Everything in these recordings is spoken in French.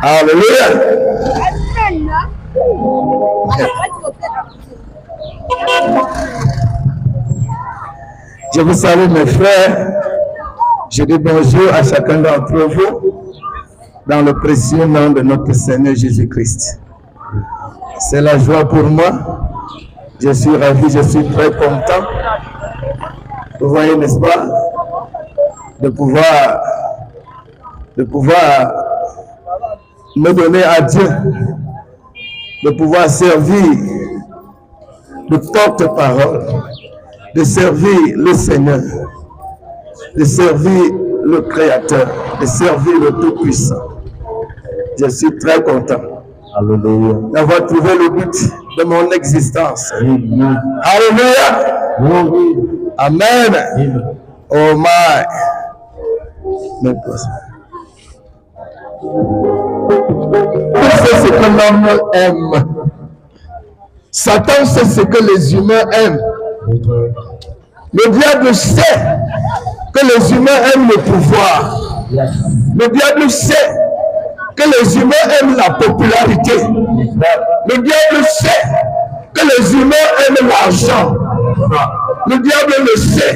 Alléluia. Je vous salue mes frères. Je dis bonjour à chacun d'entre vous dans le précieux nom de notre Seigneur Jésus-Christ. C'est la joie pour moi. Je suis ravi, je suis très content. Vous voyez, n'est-ce pas, de pouvoir me donner à Dieu, de pouvoir servir de porte-parole, de servir le Seigneur, de servir le Créateur, de servir le Tout-Puissant. Je suis très content d'avoir trouvé le but de mon existence. Alléluia. Amen. Oh my. C'est ce que l'homme aime. Satan sait ce que les humains aiment. Le diable sait que les humains aiment le pouvoir. Le diable sait que les humains aiment la popularité. Le diable sait que les humains aiment l'argent. Le diable le sait.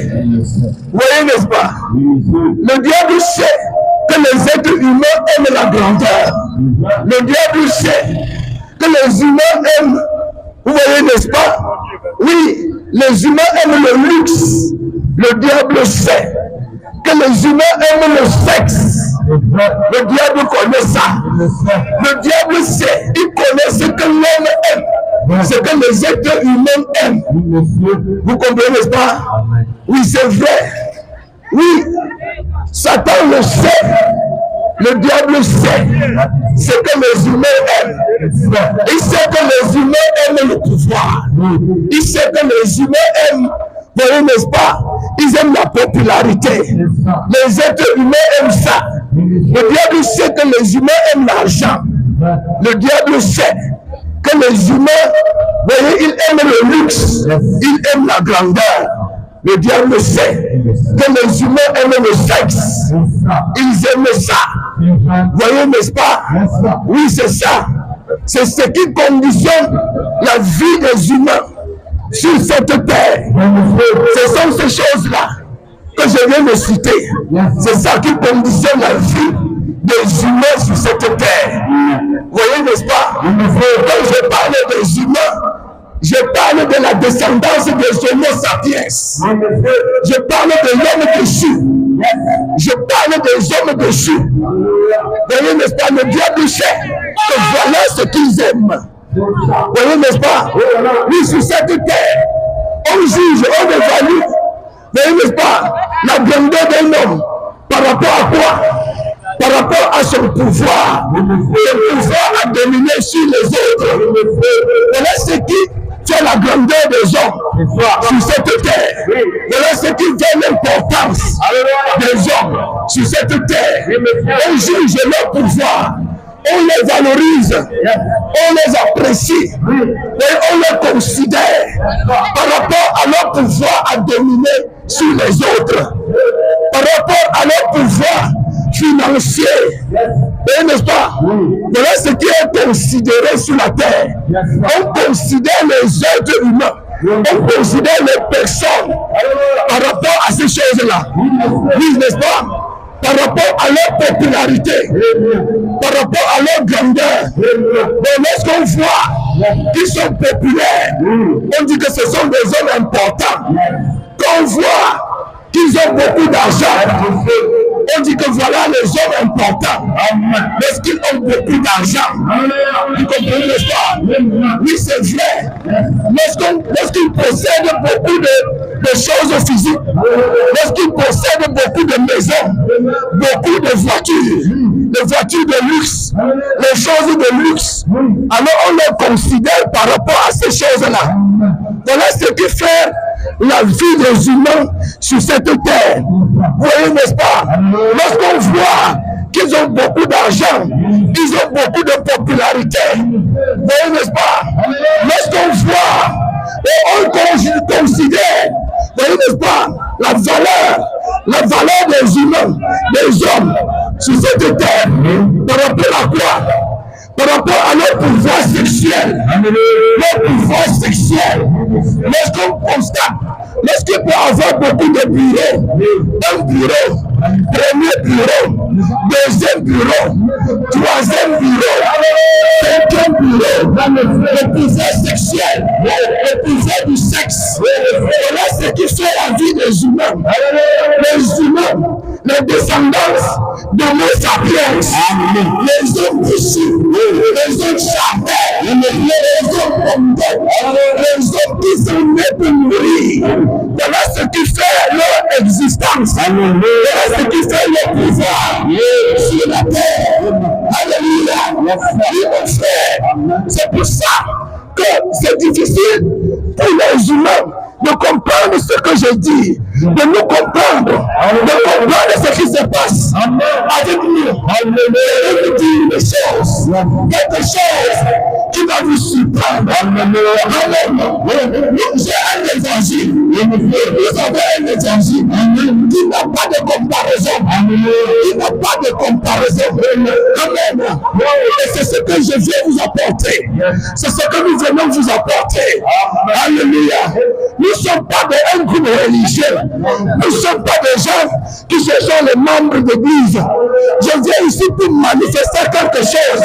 Vous voyez, n'est-ce pas? Le diable sait que les êtres humains aiment la grandeur. Le diable sait que les humains aiment, vous voyez, n'est-ce pas? Oui, les humains aiment le luxe. Le diable sait que les humains aiment le sexe. Le diable connaît ça. Le diable sait, il connaît ce que l'homme aime, ce que les êtres humains aiment. Vous comprenez, n'est-ce pas? Oui, c'est vrai. Oui, Satan le sait. Le diable sait ce que les humains aiment. Il sait que les humains aiment le pouvoir. Il sait que les humains aiment, vous voyez, n'est-ce pas? Ils aiment la popularité. Les êtres humains aiment ça. Le diable sait que les humains aiment l'argent. Le diable sait que les humains, vous voyez, ils aiment le luxe. Ils aiment la grandeur. Le diable sait que les humains aiment le sexe. Ils aiment ça. Vous voyez, n'est-ce pas? Oui, c'est ça. C'est ce qui conditionne la vie des humains sur cette terre. Ce sont ces choses-là que je viens de citer. C'est ça qui conditionne la vie des humains sur cette terre. Vous voyez, n'est-ce pas? Quand je parle des humains, je parle de la descendance des Homo sapiens. Je parle de l'homme déchu. Je parle des hommes déchus. Vous voyez, n'est-ce pas? Le diable sait que voilà ce qu'ils aiment. Vous voyez, n'est-ce pas? Oui, sur cette terre, on juge, on évalue. Vous voyez, n'est-ce pas? La grandeur d'un homme. Par rapport à quoi? Par rapport à son pouvoir. Le pouvoir a dominé sur les autres. Voilà ce qui fait la grandeur des hommes sur cette terre. Voilà ce qui fait l'importance des hommes sur cette terre. On juge leur pouvoir. On les valorise, on les apprécie et on les considère par rapport à leur pouvoir à dominer sur les autres, par rapport à leur pouvoir financier. Et n'est-ce pas? Voilà ce qui est considéré sur la terre. On considère les êtres humains, on considère les personnes par rapport à ces choses-là. Oui, n'est-ce pas? Par rapport à leur popularité, par rapport à leur grandeur. Mais lorsqu'on voit qu'ils sont populaires, on dit que ce sont des hommes importants. Quand on voit qu'ils ont beaucoup d'argent, on dit que voilà les hommes importants. Parce qu'ils ont beaucoup d'argent. Vous comprenez, n'est-ce pas? Oui, c'est vrai. Lorsqu'ils possèdent beaucoup de choses physiques, lorsqu'ils possèdent beaucoup de maisons, beaucoup de voitures de luxe, les choses de luxe, alors on les considère par rapport à ces choses-là. Voilà ce qui fait la vie des humains sur cette terre. Vous voyez, n'est-ce pas? Lorsqu'on voit qu'ils ont beaucoup d'argent, ils ont beaucoup de popularité. Vous voyez, n'est-ce pas? Lorsqu'on voit et on considère, vous voyez, n'est-ce pas, la valeur des humains, des hommes sur cette terre, par rapport à quoi? par rapport à leur pouvoir sexuel. Leur pouvoir sexuel. Lorsqu'on constate, lorsqu'il peut avoir beaucoup de bureaux, un bureau, premier bureau, deuxième bureau, troisième bureau, cinquième bureau, le pouvoir sexuel, le pouvoir du sexe. Voilà ce qui fait la vie des humains. Les humains, les descendants de Homo sapiens, les hommes ici, les hommes charnels, les hommes mondains, les hommes qui sont nés pour mourir. Voilà ce qui fait leur existence. Voilà ce qui fait leur pouvoir sur la terre. Alléluia. Mon frère, c'est pour ça que c'est difficile pour les humains de comprendre ce que je dis, de nous comprendre, ce qui se passe avec nous. Je vous dire une chose, quelque chose qui va vous surprendre. J'ai un évangile, vous avez un évangile qui n'a pas de comparaison, qui n'a pas de comparaison. Amen. Et c'est ce que je viens vous apporter, c'est ce que nous venons vous apporter. Alléluia. Nous ne sommes pas un groupe religieux. Nous ne sommes pas des gens qui se sont les membres d'église. Je viens ici pour manifester quelque chose.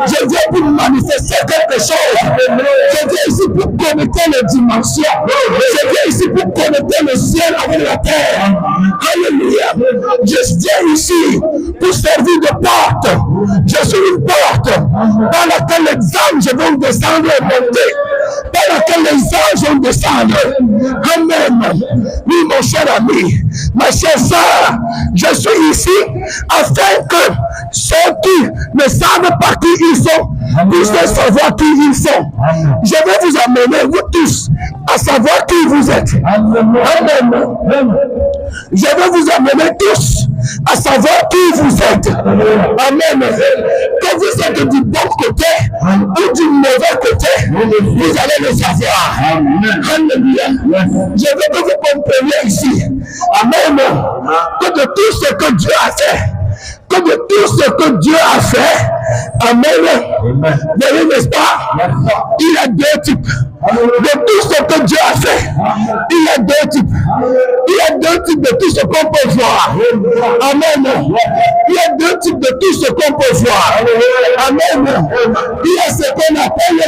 Je viens pour manifester quelque chose. Je viens ici pour connecter les dimensions. Je viens ici pour connecter le ciel avec la terre. Alléluia. Je viens ici pour servir de porte. Je suis une porte dans laquelle les anges vont descendre et monter. Dans laquelle les anges vont descendre. Amen. Oui, mon cher ami, ma chère sœur, je suis ici afin que ceux qui ne savent pas qui ils sont puissent savoir qui ils sont. Je vais vous amener, vous tous, à savoir qui vous êtes. Amen. Je vais vous amener tous à savoir qui vous êtes. Amen. Que vous êtes du bon côté ou du mauvais côté, vous allez le savoir. Alléluia. Je veux que vous compreniez ici. Amen. Que de tout ce que Dieu a fait, que de tout ce que Dieu a fait, amen. Voyez, n'est-ce pas? Il y a deux types. De tout ce que Dieu a fait, il y a deux types. Il y a deux types de tout ce qu'on peut voir. Amen. Il y a deux types de tout ce qu'on peut voir. Amen. Il y a ce qu'on appelle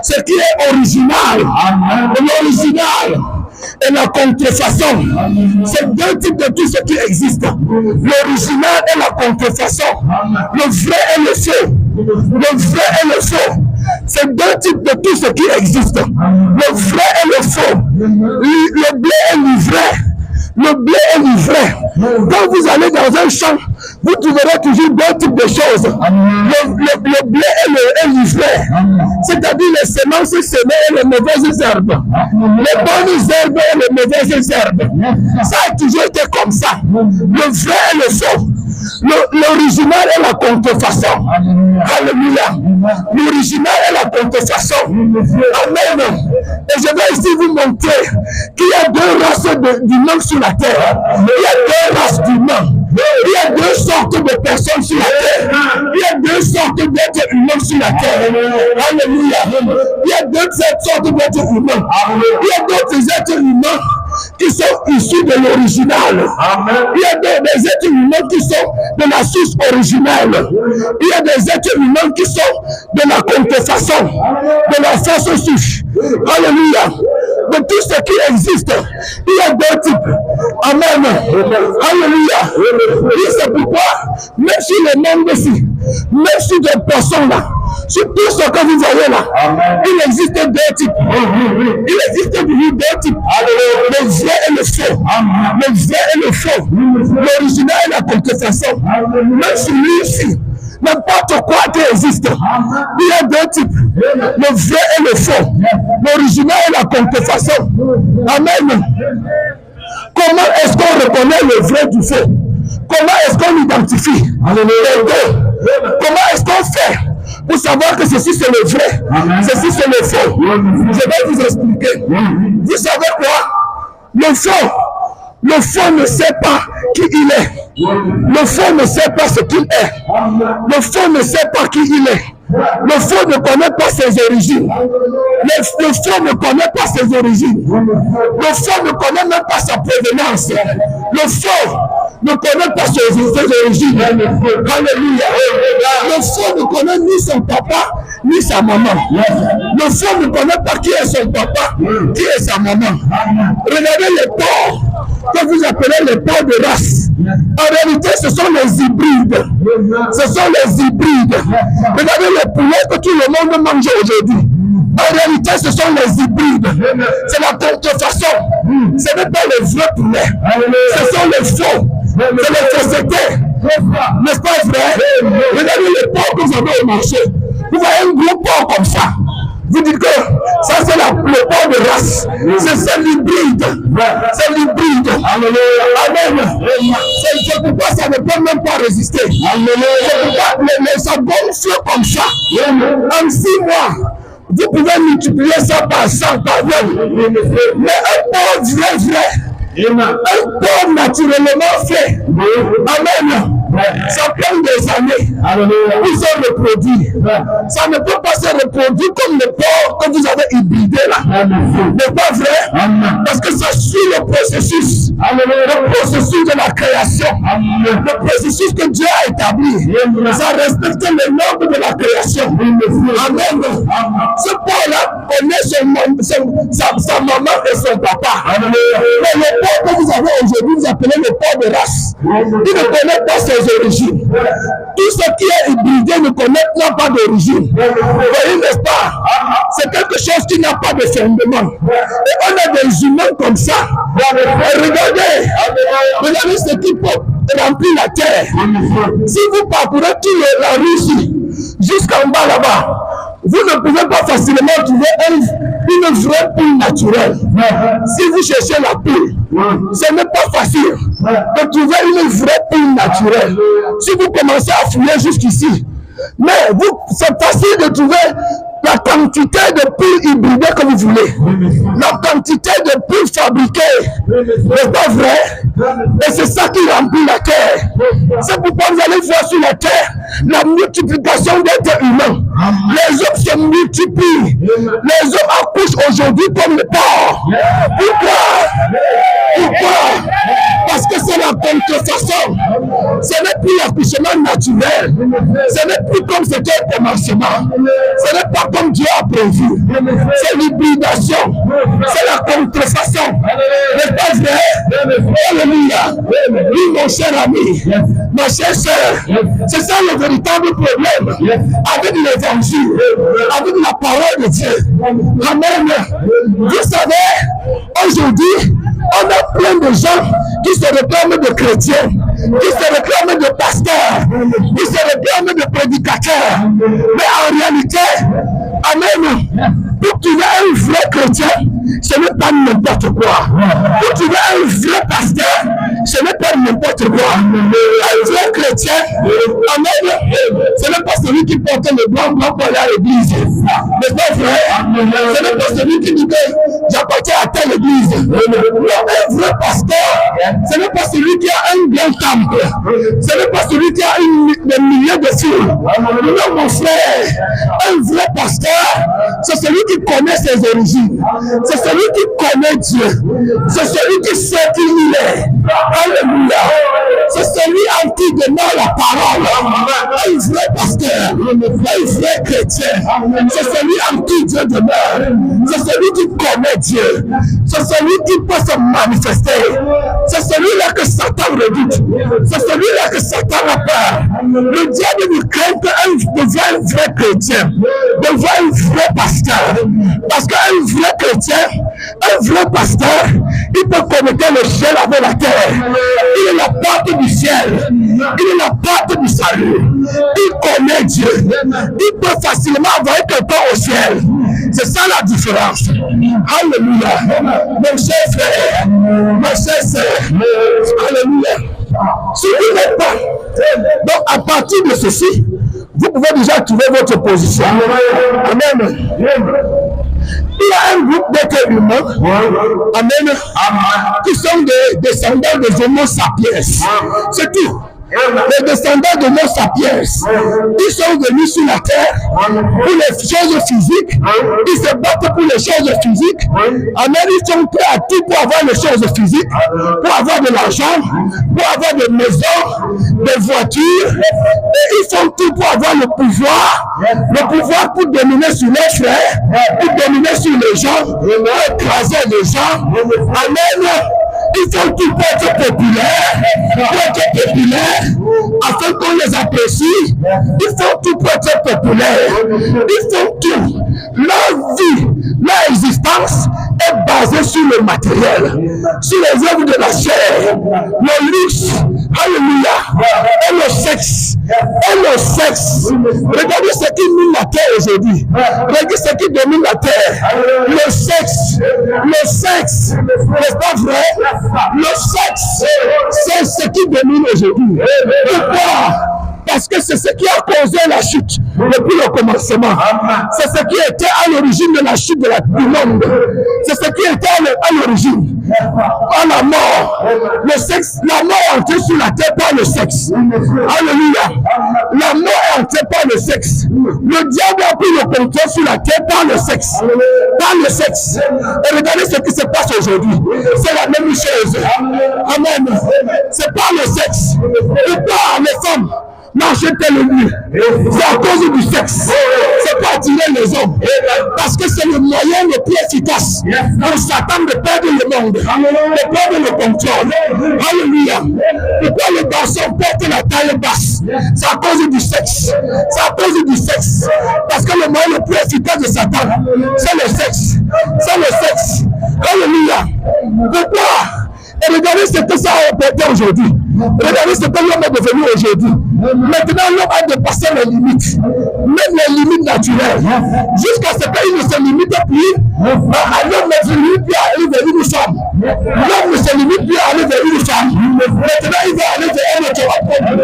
ce qui est original. L'original et la contrefaçon. C'est deux types de tout ce qui existe. L'original et la contrefaçon. Le vrai et le faux. Le vrai et le faux. C'est deux types de tout ce qui existe. Le vrai et le faux. Le blé et l'ivraie. Le blé et l'ivraie. Quand vous allez dans un champ, vous trouverez toujours deux types de choses. Le blé et l'ivraie. C'est-à-dire les semences semées et les mauvaises herbes. Les bonnes herbes et les mauvaises herbes. Ça a toujours été comme ça. Le vrai et le faux. L'original et la contrefaçon. Alléluia. L'original et la contrefaçon. Amen. Et je vais ici vous montrer qu'il y a deux races d'humains sur la terre. Il y a deux races d'humains. Il y a deux sortes de personnes sur la terre. Il y a deux sortes d'êtres humains sur la terre. Alléluia. Il y a deux sortes d'êtres humains. Il y a d'autres êtres humains qui sont issus de l'original. Il y a des êtres humains qui sont de la source originale. Il y a des êtres humains qui sont de la contrefaçon, de la fausse souche. Alléluia. De tout ce qui existe, il y a deux types. Amen. Alléluia. Et c'est pourquoi, même si les membres ici, même si des personnes là, sur tout ce que vous voyez là, il existe deux types. Il existe deux types. Le vrai et le faux. Le vrai et le faux. L'original et la contrefaçon. Même si lui ici, n'importe quoi qui existe, il y a deux types. Le vrai et le faux. L'original et la contrefaçon. Amen. Comment est-ce qu'on reconnaît le vrai du faux? Comment est-ce qu'on identifie les deux? Comment est-ce qu'on fait pour savoir que ceci c'est le vrai, ceci c'est le faux? Je vais vous expliquer. Vous savez quoi? Le faux, Le faux ne sait pas qui il est. Le faux ne sait pas ce qu'il est. Le faux ne sait pas qui il est. Le faux ne connaît pas ses origines. Le faux ne connaît pas ses origines. Le faux ne connaît même pas sa provenance. Le faux ne connaît pas ses origines. Alléluia. Le faux ne connaît ni son papa, ni sa maman. Le faux ne connaît pas qui est son papa, qui est sa maman. Regardez les porcs que vous appelez les porcs de race. En réalité, ce sont les hybrides. Ce sont les hybrides. Regardez les poulets que tout le monde mange aujourd'hui. En réalité, ce sont les hybrides. C'est la contrefaçon. Ce n'est pas les vrais poulets. Ce sont les faux. C'est les faussetés. N'est-ce pas vrai? Regardez les porcs que vous avez au marché. Vous voyez un gros porc comme ça. Vous dites que ça c'est le porc de race. C'est l'hybride. C'est l'hybride. Amen. C'est pourquoi ça ne peut même pas résister. C'est pourquoi ça gonfle comme ça. En 6 mois, vous pouvez multiplier ça par 100, par 20. Mais un porc vrai, un porc naturellement fait. Amen. Ça prend des années. Ils ont reproduit. Ça ne peut pas se reproduire comme le porc que vous avez hybridé là. N'est pas vrai? Parce que ça suit le processus. Le processus de la création. Le processus que Dieu a établi. Ça respecte les normes de la création. Amen. Ce porc-là connaît sa maman et son papa. Mais le porc que vous avez aujourd'hui, vous appelez le porc de race. Il ne connaît pas ses origines. Tout ce qui est hybridé ne connaît pas d'origine. Vous voyez, n'est-ce pas? C'est quelque chose qui n'a pas de fondement. Et on a des humains comme ça. Et regardez ce qui peut remplir la terre. Si vous parcourez toute la Russie jusqu'en bas là-bas, vous ne pouvez pas facilement trouver une vraie poule naturelle. Si vous cherchez la poule, ce n'est pas facile de trouver une vraie poule naturelle. Si vous commencez à fouiller jusqu'ici, mais c'est facile de trouver la quantité de poules hybridées que vous voulez, la quantité de poules fabriquées, n'est pas vrai? Et c'est ça qui remplit la terre. C'est pourquoi vous allez voir sur la terre la multiplication d'êtres humains. Les hommes se multiplient. Les hommes accouchent aujourd'hui comme les porcs. Pourquoi? Parce que c'est la contrefaçon. Ce n'est plus l'accouchement naturel. Ce n'est plus comme c'était au commencement. Ce n'est pas comme Dieu a prévu. C'est l'hybridation. C'est la contrefaçon. N'est pas vrai? Alléluia. Oui, mon cher ami, ma chère sœur, c'est ça le véritable problème avec l'évangile, avec la parole de Dieu. Amen. Vous savez, aujourd'hui, on a plein de gens qui se réclament de chrétiens, qui se réclament de pasteurs, qui se réclament de prédicateurs. Mais en réalité, amen, pour trouver un vrai chrétien, ce n'est pas n'importe quoi. Pour trouver un vrai pasteur, ce n'est pas n'importe quoi. Un vrai chrétien, amen, ce n'est pas celui qui porte le blanc pour aller à l'église. Mais c'est vrai, ce n'est pas celui qui dit que j'appartiens à telle église. Un vrai pasteur, ce n'est pas celui qui a un grand temple. Ce n'est pas celui qui a des milliers de filles. Non, mon frère, un vrai pasteur, c'est celui qui connaît ses origines. C'est celui qui connaît Dieu. C'est celui qui sait qui il est. Alléluia. C'est celui en qui demeure la parole. Un vrai pasteur, un vrai chrétien. C'est celui en qui Dieu demeure. C'est celui qui connaît Dieu. C'est celui qui peut se manifester. C'est celui-là que Satan redoute. C'est celui-là que Satan a peur. Le diable ne craint devient un vrai chrétien, devient un vrai pasteur. Parce qu'un vrai chrétien, un vrai pasteur, il peut connecter le ciel avec la terre. Il est la porte du ciel. Il est la porte du salut. Il connaît Dieu. Il peut facilement envoyer quelqu'un au ciel. C'est ça la différence. Alléluia. Mon cher frère, ma chère sœur, alléluia. Si vous n'êtes pas, donc à partir de ceci, vous pouvez déjà trouver votre position. Amen. Il y a un groupe d'êtres humains, amen, qui sont des descendants des Homo sapiens. C'est tout. Les descendants de Homo sapiens, ils sont venus sur la terre pour les choses physiques, ils se battent pour les choses physiques, amen, ils sont prêts à tout pour avoir les choses physiques, pour avoir de l'argent, pour avoir des maisons, des voitures, et ils font tout pour avoir le pouvoir pour dominer sur les frères, pour dominer sur les gens, pour écraser les gens, amen. Ils font tout pour être populaires, afin qu'on les apprécie. Ils font tout pour être populaires. Ils font tout. Leur vie, leur existence est basée sur le matériel, sur les œuvres de la chair, le luxe, alléluia, et le sexe. Regardez ce qui mine la terre aujourd'hui. Regardez ce qui domine la terre. Le sexe, n'est-ce pas vrai? Le sexe, c'est ce qui domine aujourd'hui. Pourquoi? Parce que c'est ce qui a causé la chute depuis le commencement. C'est ce qui était à l'origine de la chute du monde. C'est ce qui était à l'origine. À la mort. Le sexe, la mort est entrée sur la terre par le sexe. Alléluia. La mort est entrée par le sexe. Le diable a pris le contrôle sur la terre par le sexe. Par le sexe. Et regardez ce qui se passe aujourd'hui. C'est la même chose. Amen. C'est par le sexe. Pourquoi les femmes marcher tel lieu? C'est à cause du sexe. C'est pas attirer les hommes. Parce que c'est le moyen le plus efficace pour Satan de perdre le monde, de perdre le contrôle. Alléluia. Pourquoi les garçons portent la taille basse? C'est à cause du sexe. C'est à cause du sexe. Parce que le moyen le plus efficace de Satan, c'est le sexe. C'est le sexe. Alléluia. Pourquoi? Et regardez ce que ça a apporté aujourd'hui. Regardez ce que l'homme est devenu aujourd'hui. Maintenant, l'homme a dépassé les limites, même les limites naturelles, jusqu'à ce qu'il ne se limite plus. L'homme ne se limite plus à aller vers une femme. L'homme ne se limite plus à aller vers une femme. Maintenant, il va aller vers un autre homme.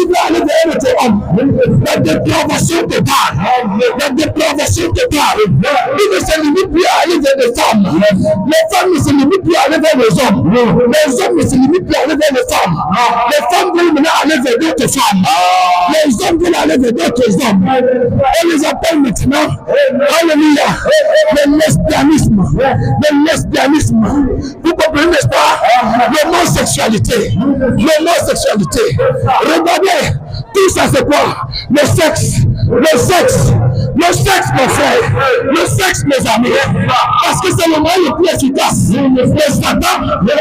Il va aller vers un autre homme. La dépravation totale. La dépravation totale. Il ne se limite plus à aller vers des femmes. Les femmes ne se limitent plus à aller vers les hommes. Les hommes ne se limitent plus à aller vers les femmes. Les femmes veulent maintenant aller vers d'autres femmes. Les hommes veulent aller vers d'autres hommes. On les appelle maintenant, alléluia, le lesbianisme. Le lesbianisme. Vous comprenez, n'est-ce pas? L'homosexualité. L'homosexualité. Regardez, tout ça c'est quoi? Le sexe. Le sexe. Le sexe, mon frère. Le sexe, mes amis. Parce que c'est le moyen le plus efficace. Le Satan,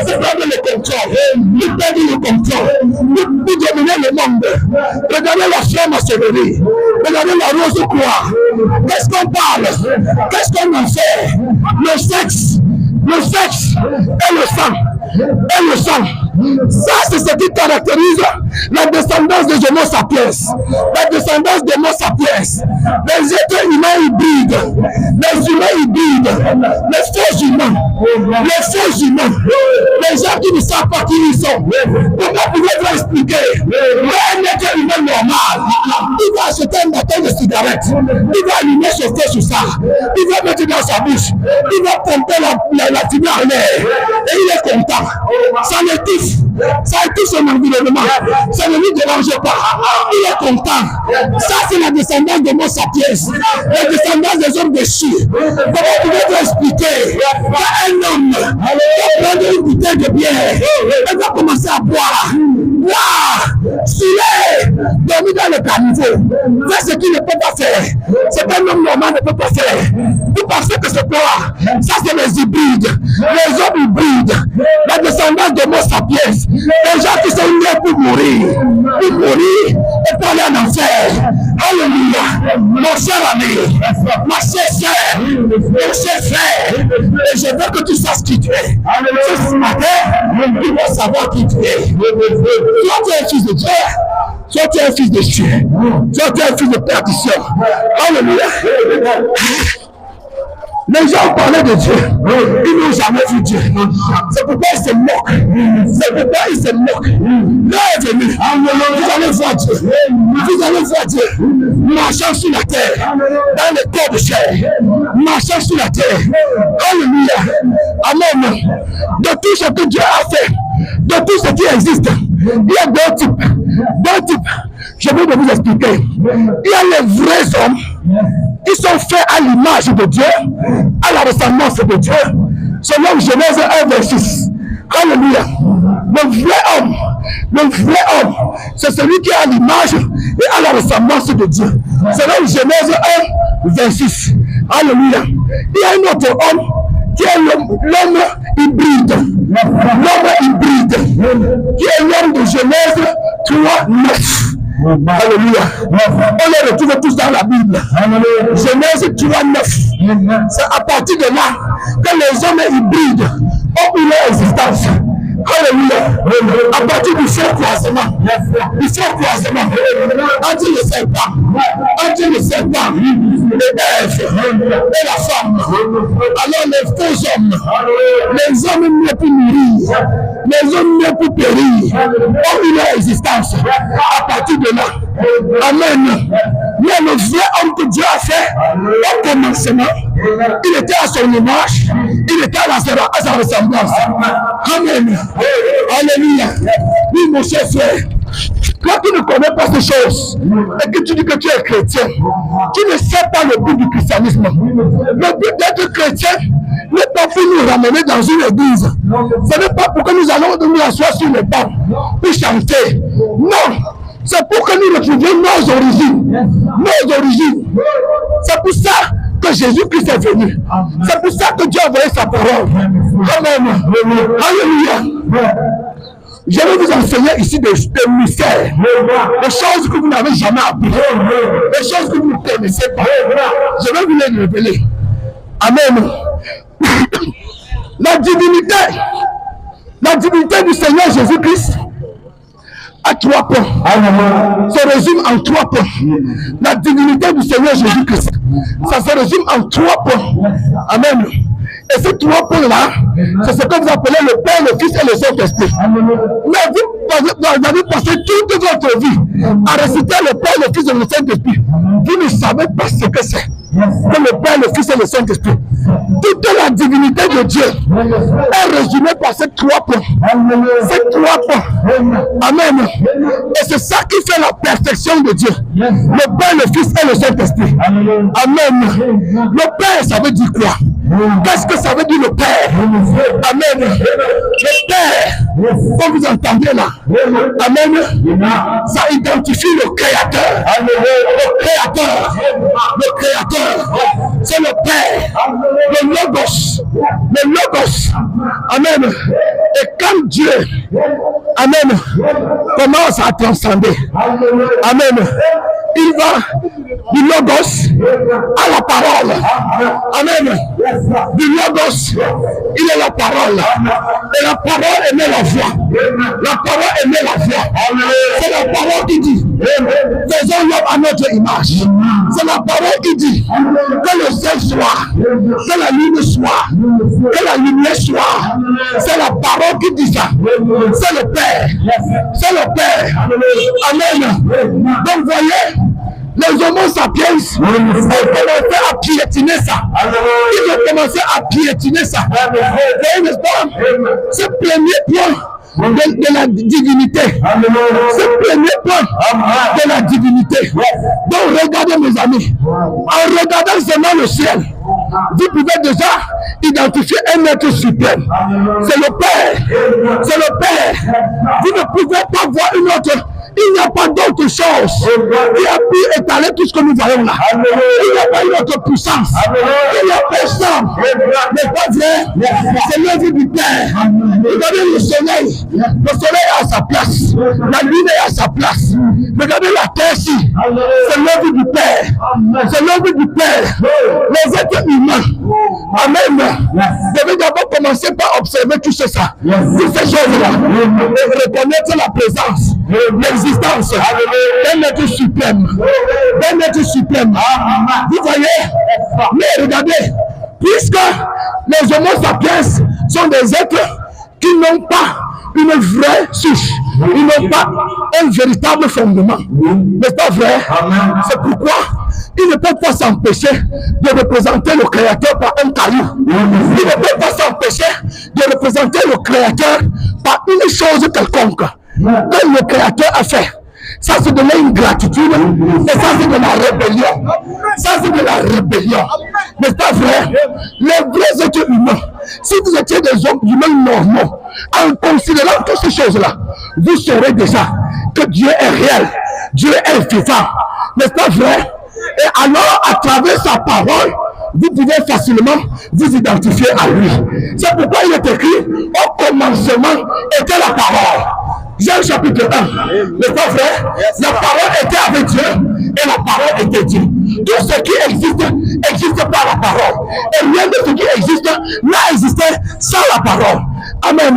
c'est perdre le contrôle. Il perd le contrôle. Pour dominer le monde. Regardez la franc-maçonnerie. Regardez la rose croix. Qu'est-ce qu'on parle? Qu'est-ce qu'on en fait? Le sexe. Le sexe et le sang. Et le sang. Ça, c'est ce qui caractérise la descendance des Homo sapiens. La descendance des Homo sapiens. Les êtres humains hybrides. Les humains hybrides. Les faux humains. Les faux humains. Les gens qui ne savent pas qui ils sont. Comment pouvez-vous expliquer? Un être humain normal, il va acheter un bâton de cigarette. Il va allumer son feu sur ça. Il va mettre dans sa bouche. Il va pomper la fumée en l'air. Et il est content. Ça le touche. Ça touche son environnement. Ça ne lui dérange pas. Il est content. Ça, c'est la descendance de Homo sapiens. La descendance des hommes déchus. Comment pouvez-vous expliquer qu'un homme va prendre une bouteille de bière et va commencer à boire? S'il est dormi dans le caniveau, fait ce qu'il ne peut pas faire. C'est qu'un homme normal ne peut pas faire. Vous pensez que c'est quoi? Ça, c'est les hybrides. Les hommes hybrides. La descendance de Homo sapiens. Les gens qui sont nés pour mourir. Pour mourir et pour aller en enfer. Alléluia. Mon cher ami, ma chère sœur, mon cher frère, et je veux que tu saches qui tu es. Ce matin, tu dois savoir qui tu es. Toi, tu es un fils de Dieu. Toi, tu es un fils de chien. Toi, tu es un fils de perdition. Alléluia. Les gens parlaient de Dieu. Ils n'ont jamais vu Dieu. C'est pourquoi ils se moquent. C'est pourquoi ils se moquent. L'heure est venue. Vous allez voir Dieu. Vous allez voir Dieu. Marchant sur la terre. Dans le corps de chair. Marchant sur la terre. Alléluia. Amen. De tout ce que Dieu a fait. De tout ce qui existe. Il y a deux types. Deux types. Je vais vous expliquer. Il y a les vrais hommes. Ils sont faits à l'image de Dieu, à la ressemblance de Dieu. Selon Genèse 1, verset 6. Alléluia. Le vrai homme, c'est celui qui est à l'image et à la ressemblance de Dieu. Selon Genèse 1, verset 6. Alléluia. Il y a un autre homme qui est l'homme hybride. L'homme hybride, qui est l'homme de Genèse 3, 9. Alléluia. On les retrouve tous dans la Bible. Genèse 3, 9. C'est à partir de là que les hommes hybrides ont eu leur existence. Alléluia. À partir du faux croisement. Entre le serpent. Et Ève. Et la femme. Alors les faux hommes. Les hommes mieux pour mourir. Les hommes mieux pour périr. Ont eu leur existence. À partir de là. Amen. Mais le vrai homme que Dieu a fait au commencement, il était à son image. Il était à sa ressemblance. Amen. Alléluia. Oui, mon cher frère, quand tu ne connais pas ces choses et que tu dis que tu es chrétien, tu ne sais pas le but du christianisme. Le but d'être chrétien n'est pas pour nous ramener dans une église. Ce n'est pas pour que nous allons nous asseoir sur le banc pour chanter. Non. C'est pour que nous retrouvions nos origines. C'est pour ça que Jésus-Christ est venu. C'est pour ça que Dieu a envoyé sa parole. Amen. Alléluia. Je vais vous enseigner ici des mystères, des choses que vous n'avez jamais apprises, des choses que vous ne connaissez pas. Je vais vous les révéler. Amen. La divinité du Seigneur Jésus-Christ à 3 points. Se résume en 3 points. La divinité du Seigneur Jésus-Christ, ça se résume en 3 points. Amen. Et ces 3 points-là, c'est ce que vous appelez le Père, le Fils et le Saint-Esprit. Mais vous avez passé toute votre vie à réciter le Père, le Fils et le Saint-Esprit. Vous ne savez pas ce que c'est. Que le Père, le Fils et le Saint-Esprit. Toute la divinité de Dieu est résumée par ces 3 points. Ces 3 points. Amen. Et c'est ça qui fait la perfection de Dieu. Le Père, le Fils et le Saint-Esprit. Amen. Le Père, ça veut dire quoi? Qu'est-ce que ça veut dire le Père? Amen. Le Père, comme vous entendez là, amen, ça identifie le Créateur. Le Créateur. Le Créateur. C'est le Père. Le Logos. Le Logos. Amen. Et quand Dieu, amen, commence à transcender, amen, il va du Logos à la parole. Amen. Du Logos, il est la parole. Et la parole émet la voix. La parole émet la voix. C'est la parole qui dit, faisons l'homme à notre image. C'est la parole qui dit, que le ciel soit, que la lune soit, que la lumière soit. C'est la parole qui dit ça. C'est le Père. C'est le Père. Amen. Donc voyez, les homo sapiens ont commencé à piétiner ça. Ils ont commencé à piétiner ça. N'est-ce pas? Ce premier point de la divinité. Ce premier point de la divinité. Donc regardez mes amis. En regardant seulement le ciel, vous pouvez déjà identifier un être suprême. C'est le Père. C'est le Père. Vous ne pouvez pas voir une autre. Il n'y a pas d'autre chose qui a pu étaler tout ce que nous voyons là. Il n'y a pas une autre puissance. Il n'y a personne. Mais pas vrai. C'est l'œuvre du Père. Regardez le soleil. Le soleil est à sa place. La lune est à sa place. Regardez la terre ici. C'est l'œuvre du Père. C'est l'œuvre du Père. Les êtres humains. Amen. Vous devez d'abord commencer par observer tout ça. Toutes ces choses-là. Et reconnaître la présence. L'existence d'un être suprême. D'un être suprême. Vous voyez? Mais regardez, puisque les homo sapiens sont des êtres qui n'ont pas une vraie souche, ils n'ont pas un véritable fondement. N'est-ce pas vrai? C'est pourquoi ils ne peuvent pas s'empêcher de représenter le Créateur par un caillou. Ils ne peuvent pas s'empêcher de représenter le Créateur par une chose quelconque que le Créateur a fait. Ça, c'est de l'ingratitude et ça, c'est de la rébellion. Ça, c'est de la rébellion. N'est-ce pas vrai? Les vrais êtres humains, si vous étiez des hommes humains normaux, en considérant toutes ces choses-là, vous saurez déjà que Dieu est réel, Dieu est vivant. N'est-ce pas vrai? Et alors, à travers sa parole, vous pouvez facilement vous identifier à lui. C'est pourquoi il est écrit, au commencement était la parole. Jean chapitre 1, n'est-ce pas vrai? La parole était avec Dieu et la parole était Dieu. Tout ce qui existe, existe par la parole. Et rien de ce qui existe n'a existé sans la parole. Amen.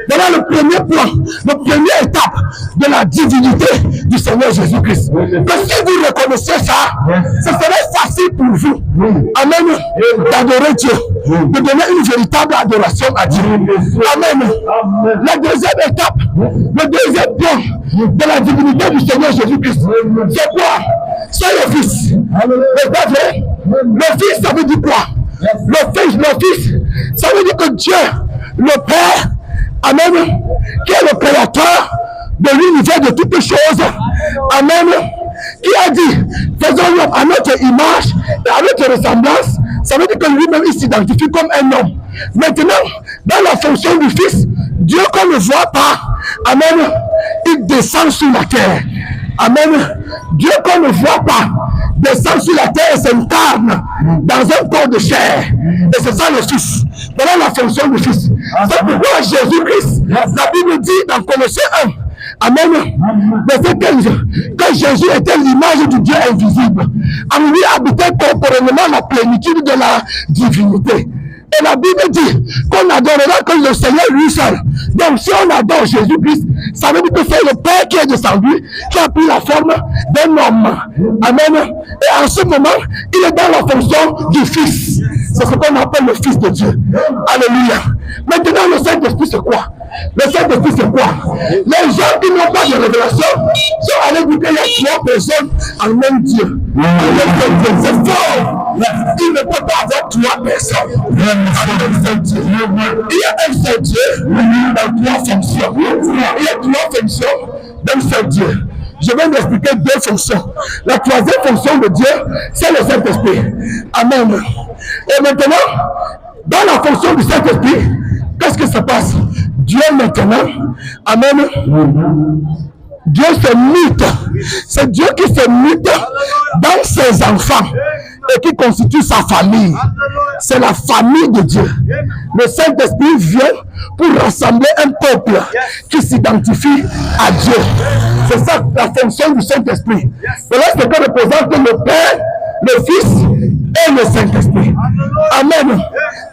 Voilà le premier plan, la première étape de la divinité du Seigneur Jésus-Christ. Que si vous reconnaissez ça, ce serait facile pour vous. Amen. D'adorer Dieu, de donner une véritable adoration à Dieu. Amen. La deuxième étape, le deuxième plan de la divinité du Seigneur Jésus-Christ, c'est quoi? C'est le Fils. Le Fils, ça veut dire quoi? Le Fils, ça veut dire que Dieu, le Père, Amen, qui est le créateur de l'univers de toutes choses, Amen, qui a dit, faisons l'homme à notre image et à notre ressemblance, ça veut dire que lui-même il s'identifie comme un homme. Maintenant, dans la fonction du Fils, Dieu qu'on ne voit pas, Amen, il descend sur la terre. Amen. Dieu qu'on ne voit pas descend sur la terre et s'incarne dans un corps de chair. Et c'est ça le Fils. Voilà la fonction du Fils. C'est pourquoi Jésus-Christ, la Bible dit dans Colossiens 1, Amen, verset 15, que Jésus était l'image du Dieu invisible. En lui habitait corporellement la plénitude de la divinité. Et la Bible dit qu'on n'adorera que le Seigneur lui seul. Donc si on adore Jésus-Christ, ça veut dire que c'est le Père qui est descendu, qui a pris la forme d'un homme. Amen. Et en ce moment, il est dans la fonction du Fils. C'est ce qu'on appelle le Fils de Dieu. Alléluia. Maintenant, le Saint-Esprit, c'est quoi? Le Saint-Esprit, c'est quoi? Les gens qui n'ont pas de révélation sont allés dire qu'il y a trois personnes en même Dieu. C'est faux. Il ne peut pas avoir trois personnes. Il y a un seul Dieu dans trois fonctions. Il y a trois fonctions d'un seul Dieu. Je vais vous expliquer deux fonctions. La troisième fonction de Dieu, c'est le Saint-Esprit. Amen. Et maintenant, dans la fonction du Saint-Esprit, qu'est-ce qui se passe? Dieu maintenant, Amen, Dieu se mute. C'est Dieu qui se mute dans ses enfants et qui constitue sa famille. C'est la famille de Dieu. Le Saint-Esprit vient pour rassembler un peuple qui s'identifie à Dieu. C'est ça la fonction du Saint-Esprit. Voilà ce que représente le Père, le Fils et le Saint-Esprit. Amen.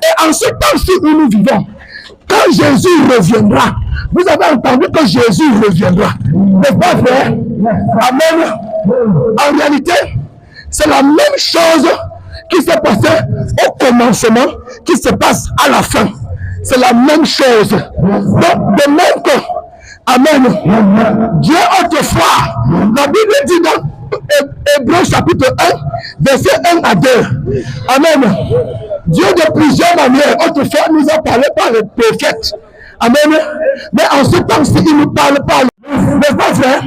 Et en ce temps-ci où nous vivons, quand Jésus reviendra, vous avez entendu que Jésus reviendra. N'est-ce pas vrai? Amen. En réalité, c'est la même chose qui s'est passée au commencement, qui se passe à la fin. C'est la même chose. Donc, de même que, Amen, Dieu autrefois, la Bible dit dans Hébreux chapitre 1, verset 1 à 2. Amen. Dieu de plusieurs manières, autrefois nous a parlé par les prophètes. Amen. Mais en ce temps-ci, il nous parle par n'est-ce pas vrai?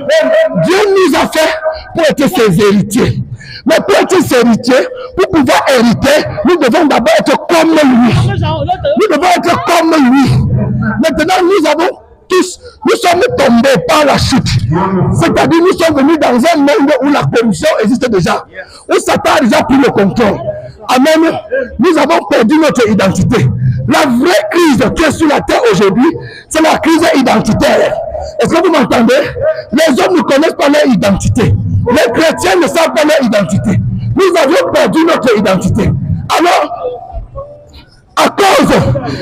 Dieu nous a fait pour être ses héritiers. Mais pour être ses héritiers, pour pouvoir hériter, nous devons d'abord être comme lui. Nous devons être comme lui. Maintenant, nous avons tous, nous sommes tombés par la chute. C'est-à-dire, nous sommes venus dans un monde où la corruption existe déjà, où Satan a déjà pris le contrôle. Amen. Nous avons perdu notre identité. La vraie crise qui est sur la terre aujourd'hui, c'est la crise identitaire. Est-ce que vous m'entendez? Les hommes ne connaissent pas leur identité. Les chrétiens ne savent pas leur identité. Nous avions perdu notre identité. Alors, à cause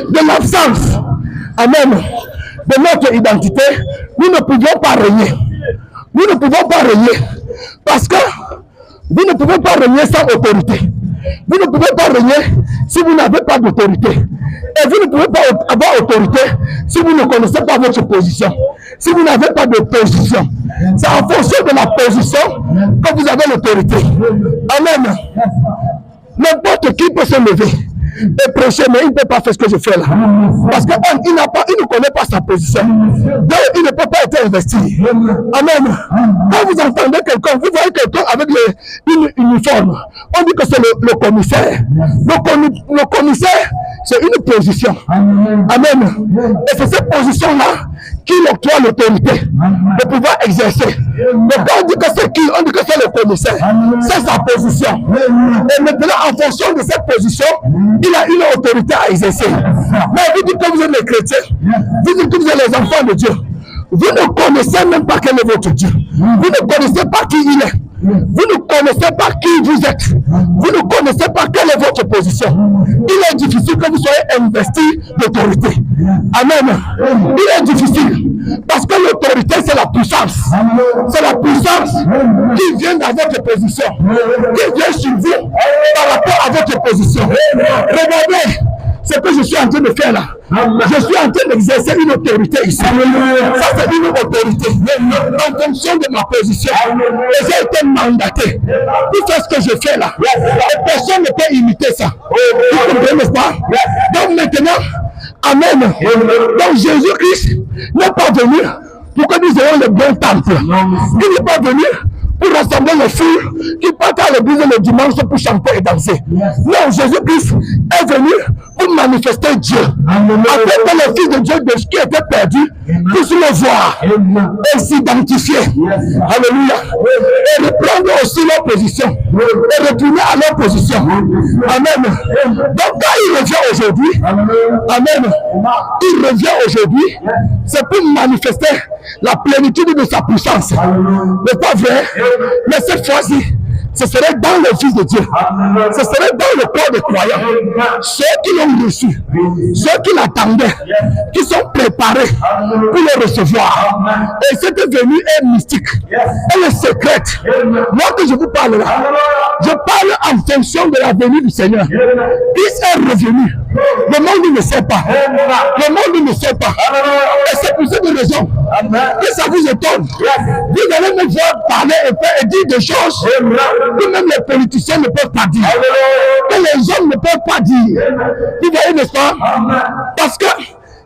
de l'absence, amen, de notre identité, nous ne pouvons pas régner. Nous ne pouvons pas régner. Parce que vous ne pouvez pas régner sans autorité. Vous ne pouvez pas régner si vous n'avez pas d'autorité. Et vous ne pouvez pas avoir autorité si vous ne connaissez pas votre position. Si vous n'avez pas de position. C'est en fonction de la position que vous avez l'autorité. Amen. N'importe qui peut se lever et prêcher, mais il ne peut pas faire ce que je fais là. Parce qu'il ne connaît pas sa position. Donc, il ne peut pas être investi. Amen. Quand vous entendez quelqu'un, vous voyez quelqu'un avec une uniforme, on dit que c'est le commissaire. Le commissaire, c'est une position. Amen. Et c'est cette position-là qui octroie l'autorité de pouvoir exercer. Mais quand on dit que c'est qui, on dit que c'est le commissaire. C'est sa position. Et maintenant, en fonction de cette position, il a une autorité à exercer. Mais vous dites que vous êtes les chrétiens, vous dites que vous êtes les enfants de Dieu. Vous ne connaissez même pas quel est votre Dieu. Vous ne connaissez pas qui il est. Vous ne connaissez pas qui vous êtes. Vous ne connaissez pas quelle est votre position. Il est difficile que vous soyez investi d'autorité. Amen. Il est difficile parce que l'autorité, c'est la puissance. C'est la puissance qui vient dans votre position, qui vient sur vous par rapport à votre position. Regardez ce que je suis en train de faire là. Je suis en train d'exercer une autorité ici. Ça, c'est une autorité en fonction de ma position. Et j'ai été mandaté pour faire ce que je fais là. Et personne ne peut imiter ça. Vous comprenez, n'est-ce pas? Donc maintenant, amen. Donc Jésus-Christ n'est pas venu pour que nous ayons le bon temple. Il n'est pas venu pour rassembler les filles qui partent à l'église le dimanche pour chanter et danser. Non, Jésus-Christ est venu pour manifester Dieu. Afin que les fils de Dieu qui étaient perdus puissent le voir et s'identifier. Alléluia. Et reprendre aussi leur position. Et retourner à leur position. Amen. Donc quand il revient aujourd'hui, amen, il revient aujourd'hui, c'est pour manifester la plénitude de sa puissance. N'est pas vrai? Mais cette fois-ci, ce serait dans le Fils de Dieu. Ce serait dans le corps des croyants. Ceux qui l'ont reçu, ceux qui l'attendaient, qui sont préparés pour le recevoir. Et cette venue est mystique. Elle est secrète. Moi que je vous parle là, je parle en fonction de la venue du Seigneur. Christ est revenu. Le monde ne sait pas. Le monde ne sait pas. Et c'est pour cette raison que ça vous étonne. Vous allez me voir parler et faire et dire des choses que même les politiciens ne peuvent pas dire. Que les hommes ne peuvent pas dire. Vous voyez, n'est-ce pas? Parce que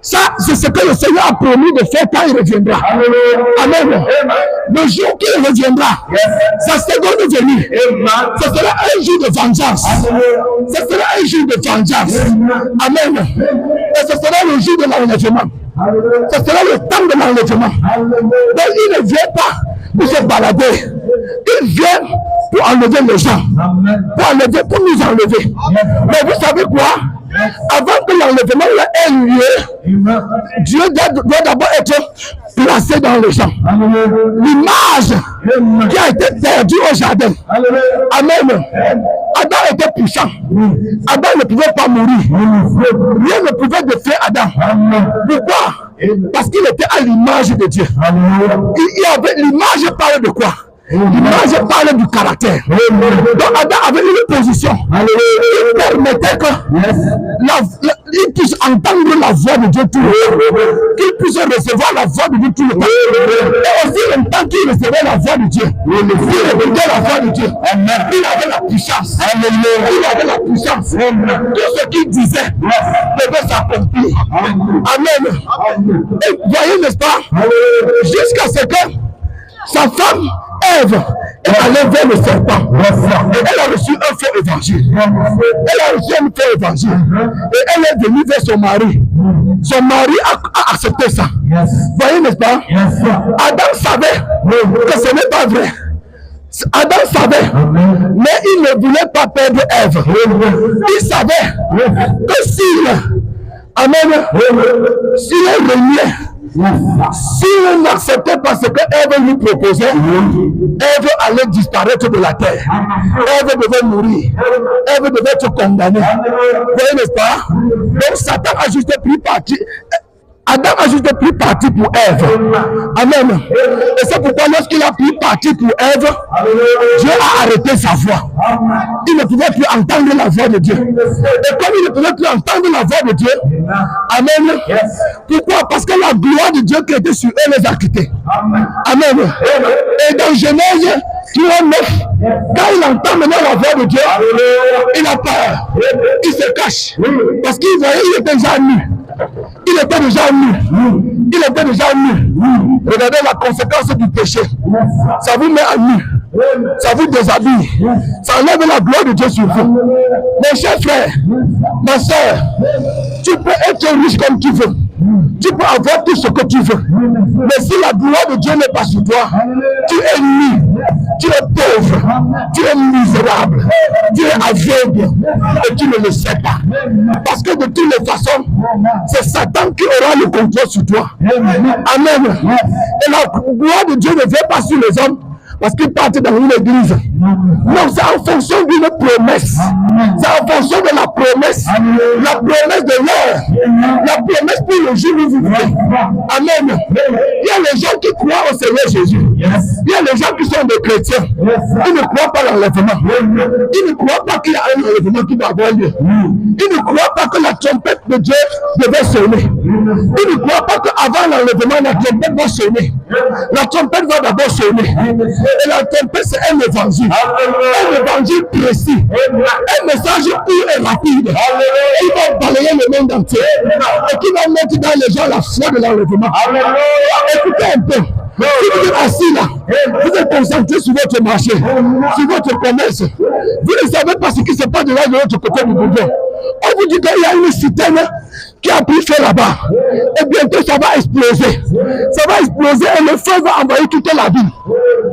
ça, c'est ce que le Seigneur a promis de faire quand il reviendra. Amen. Le jour qu'il reviendra, sa seconde venue, ce sera un jour de vengeance. Ce sera un jour de vengeance. Amen. Et ce sera le jour de l'enlèvement. Ce sera le temps de l'enlèvement. Donc il ne vient pas pour se balader. Il vient pour enlever les gens. Pour nous enlever. Mais vous savez quoi? Avant que l'enlèvement ait lieu, Dieu doit d'abord être placé dans les gens. L'image qui a été perdue au jardin. Amen. Adam était puissant. Adam ne pouvait pas mourir. Rien ne pouvait défaire Adam. Pourquoi? Parce qu'il était à l'image de Dieu. L'image parle de quoi? L'image parle du caractère. Donc Adam avait une position qui permettait qu'il puisse entendre la voix de Dieu tout le temps, qu'il puisse recevoir la voix de Dieu tout le temps. Et aussi en tant qu'il recevait la voix de Dieu, il écoutait la voix de Dieu. Il avait la puissance. Il avait la puissance. Tout ce qu'il disait devait s'accomplir. Amen. Et voyez, n'est-ce pas, jusqu'à ce que sa femme Ève est allée vers le serpent. Et elle a reçu un faux évangile. Elle a reçu un faux évangile. Et elle est venue vers son mari. Son mari a accepté ça. Voyez, n'est-ce pas? Adam savait que ce n'est pas vrai. Adam savait, mais il ne voulait pas perdre Ève. Il savait que s'il régnait, s'il n'acceptait pas ce que Ève lui proposait, Ève allait disparaître de la terre. Ève devait mourir. Ève devait être condamnée. Vous voyez, n'est-ce pas? Donc Satan a juste pris parti. Adam a juste pris parti pour Ève. Amen. Et c'est pourquoi lorsqu'il a pris parti pour Ève, Dieu a arrêté sa voix. Il ne pouvait plus entendre la voix de Dieu. Et comme il ne pouvait plus entendre la voix de Dieu, amen. Pourquoi? Parce que la gloire de Dieu qui était sur eux les a quittés. Amen. Et dans Genèse 39, quand il entend maintenant la voix de Dieu, il a peur. Il se cache. Parce qu'il voyait, il était déjà nu. Il était déjà nu. Il était déjà nu. Regardez la conséquence du péché. Ça vous met à nu. Ça vous déshabille. Ça enlève la gloire de Dieu sur vous. Mon cher frère, ma soeur, tu peux être riche comme tu veux. Tu peux avoir tout ce que tu veux. Mais si la gloire de Dieu n'est pas sur toi, tu es nu, tu es pauvre, tu es misérable, tu es aveugle et tu ne le sais pas. Parce que de toutes les façons, c'est Satan qui aura le contrôle sur toi. Amen. Et la gloire de Dieu ne vient pas sur les hommes. Parce qu'ils partent dans une église. Non, c'est en fonction d'une promesse. C'est en fonction de la promesse. La promesse de l'heure. La promesse pour le jour où vous vivez. Amen. Il y a les gens qui croient au Seigneur Jésus. Il y a les gens qui sont des chrétiens. Ils ne croient pas à l'enlèvement. Ils ne croient pas qu'il y a un enlèvement qui va avoir lieu. Ils ne croient pas que la trompette de Dieu devait sonner. Ils ne croient pas qu'avant l'enlèvement, la trompette va sonner. La trompette va d'abord sonner. Et la trompette, c'est un évangile. Un évangile précis. Un message court et rapide. Qui va balayer le monde entier. Et qui va mettre dans les gens la foi de l'enlèvement. Écoutez un peu. Si vous êtes assis là, vous êtes concentré sur votre marché, sur votre commerce. Vous ne savez pas ce qui se passe de l'autre côté du boulot. On vous dit qu'il y a une citerne qui a pris feu là-bas. Et bientôt ça va exploser. Ça va exploser et le feu va envahir toute la ville.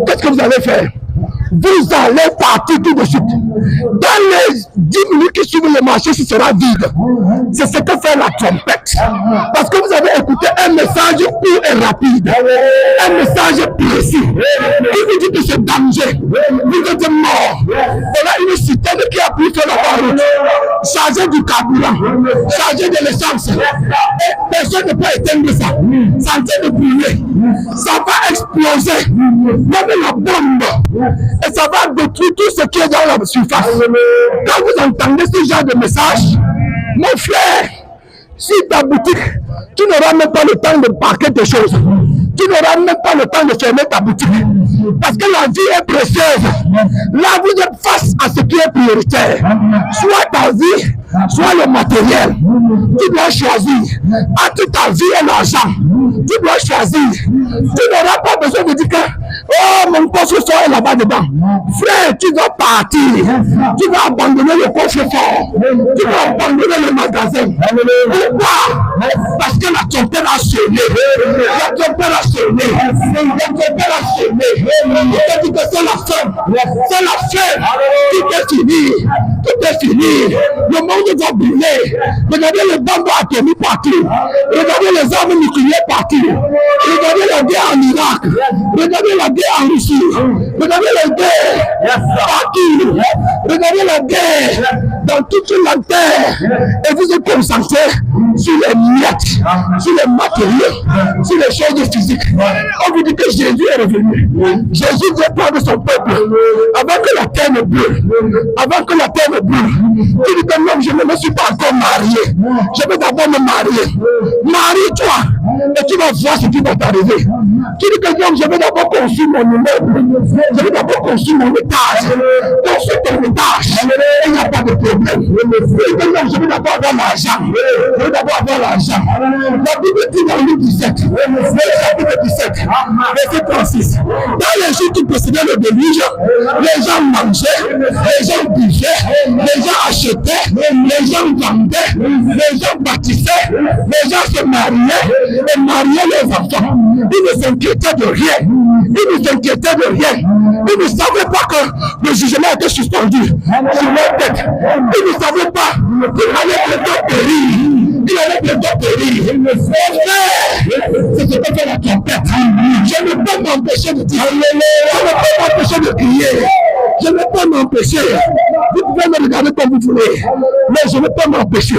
Qu'est-ce que vous allez faire? Vous allez partir tout de suite. Dans les 10 minutes qui suivent le marché, ce sera vide. C'est ce que fait la trompette. Parce que vous avez écouté un message court et rapide. Un message précis. Qui vous dit que c'est danger. Vous êtes mort. Voilà une citerne qui a pris sur la route. Chargée du carburant. Chargée de l'essence. Et personne ne peut éteindre ça. Ça en train de brûler. Ça va exploser. Même la bombe. Et ça va détruire tout ce qui est dans la surface. Quand vous entendez ce genre de message, mon frère, si ta boutique, tu n'auras même pas le temps de parquer tes choses. Tu n'auras même pas le temps de fermer ta boutique. Parce que la vie est précieuse. Là, vous êtes face à ce qui est prioritaire. Soit ta vie, soit le matériel. Tu dois choisir entre ta vie et l'argent. Tu dois choisir. Tu n'auras pas besoin de dire que oh, mon coffre-fort est là-bas dedans. Frère, tu dois partir. Tu vas abandonner le coffre-fort. Tu vas abandonner le magasin. Pourquoi? Parce que la trompette a sonné. La trompette a sonné. La trompette a sonné. Il dit que c'est la fin. C'est la fin. Tout est fini. Tout est fini. Le monde va brûler. Regardez les bombes atomiques partout. Regardez les armes nucléaires partout. Regardez la guerre en Irak. Regardez la guerre en Russie. Regardez la guerre partout. Regardez la guerre dans toute la terre. Et vous êtes concentrés sur les miettes, sur les matériaux, sur les choses physiques. On vous dit que Jésus est revenu. Jésus vient prendre son peuple avant que la terre ne brûle. Avant que la terre ne brûle. Il dit que non, je ne me suis pas encore marié. Je vais d'abord me marier. Marie-toi et tu vas voir ce qui va t'arriver. Tu dis que non, je vais d'abord construire mon immeuble. Je vais d'abord construire mon étage. Construire ton étage. Il n'y a pas de problème. Tu dis que non, je vais d'abord avoir l'argent. Je vais d'abord avoir l'argent. La Bible dit dans Luc 17, chapitre 17, verset 36. Dans les jours qui précédaient le déluge, les gens mangeaient, les gens buvaient, les gens achetaient, les gens vendaient, les gens bâtissaient, les gens se mariaient et mariaient leurs enfants. Ils ne s'inquiétaient de rien. Ils ne s'inquiétaient de rien. Ils ne savaient pas que le jugement était suspendu sur leur tête. Ils ne savaient pas qu'il allait bientôt périr. Il allait bientôt périr. C'est ce que fait la trompette. Je ne peux m'empêcher de dire. Je ne peux m'empêcher de crier. Je ne peux pas m'empêcher. Vous pouvez me regarder comme vous voulez, mais je ne peux pas m'empêcher.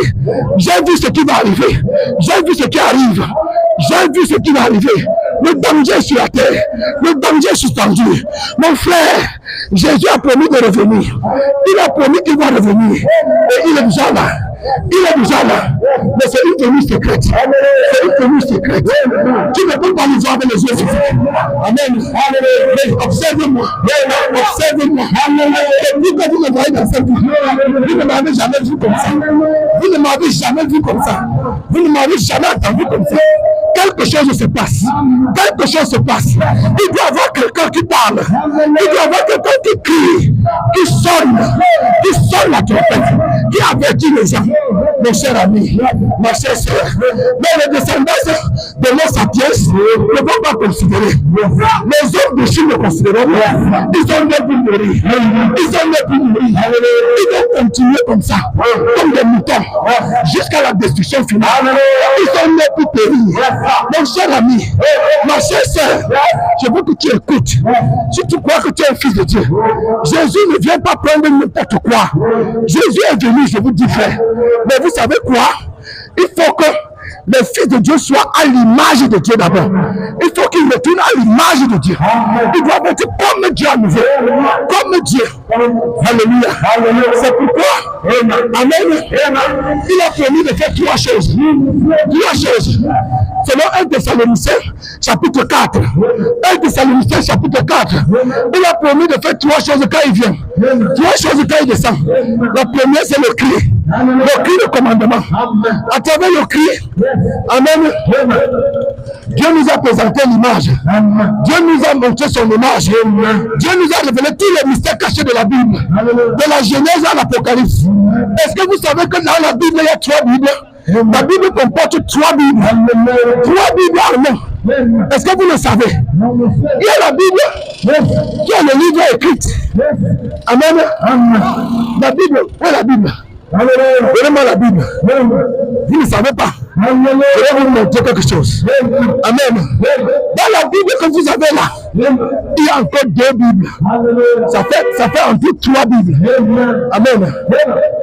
J'ai vu ce qui va arriver. J'ai vu ce qui arrive. J'ai vu ce qui va arriver. Le danger est sur la terre. Le danger est suspendu. Mon frère, Jésus a promis de revenir. Il a promis qu'il va revenir. Et il est déjà là. Il est déjà là. Mais c'est une venue secrète. C'est une venue secrète. Tu ne peux pas le voir avec les yeux physiques. Amen. Mais observe-moi. Observe-moi. Et puis que vous me voyez dans cette vie, vous ne m'avez jamais vu comme ça. Vous ne m'avez jamais vu comme ça. Vous ne m'avez jamais entendu comme ça. Quelque chose se passe. Quelque chose se passe. Il doit y avoir quelqu'un qui parle. Il doit y avoir quelqu'un qui crie, qui sonne la trompette, qui avertit les gens. Mon cher ami, ma chère soeur, mais les descendants de nos sapiens ne vont pas considérer. Les hommes de Chine ne considéreront pas. Ils ont né pour mourir. Ils ont né pour mourir. Ils vont continuer comme ça, comme des moutons, jusqu'à la destruction finale. Ils ont né pour périr. Mon cher ami, ma chère soeur, je veux que tu écoutes. Si tu crois que tu es un fils de Dieu, Jésus ne vient pas prendre n'importe quoi. Jésus est venu, je vous dis frère. Mais vous savez quoi? Il faut que le Fils de Dieu soit à l'image de Dieu d'abord. Il faut qu'il retourne à l'image de Dieu. Il doit être comme Dieu à nouveau. Comme Dieu. Alléluia. C'est pourquoi, Amen, il a promis de faire trois choses. Trois choses. Selon 1 Thessaloniciens, chapitre 4. 1 Thessaloniciens, chapitre 4. Il a promis de faire trois choses quand il vient. Trois choses quand il descend. La première, c'est le cri. Le cri de commandement. À travers le cri, Amen, Dieu nous a présenté l'image. Dieu nous a montré son image. Dieu nous a révélé tous les mystères cachés de la Bible. De la Genèse à l'Apocalypse. Est-ce que vous savez que dans la Bible, il y a trois Bibles? La Bible comporte trois Bibles. Trois Bibles allemandes. Est-ce que vous le savez? Il y a la Bible qui est le livre écrit. Amen. La Bible, où est la Bible? Donnez-moi la Bible. Vous ne savez pas. Je vais vous montrer quelque chose. Amen. Dans la Bible que vous avez là, il y a encore deux Bibles. Ça fait en tout trois Bibles. Amen.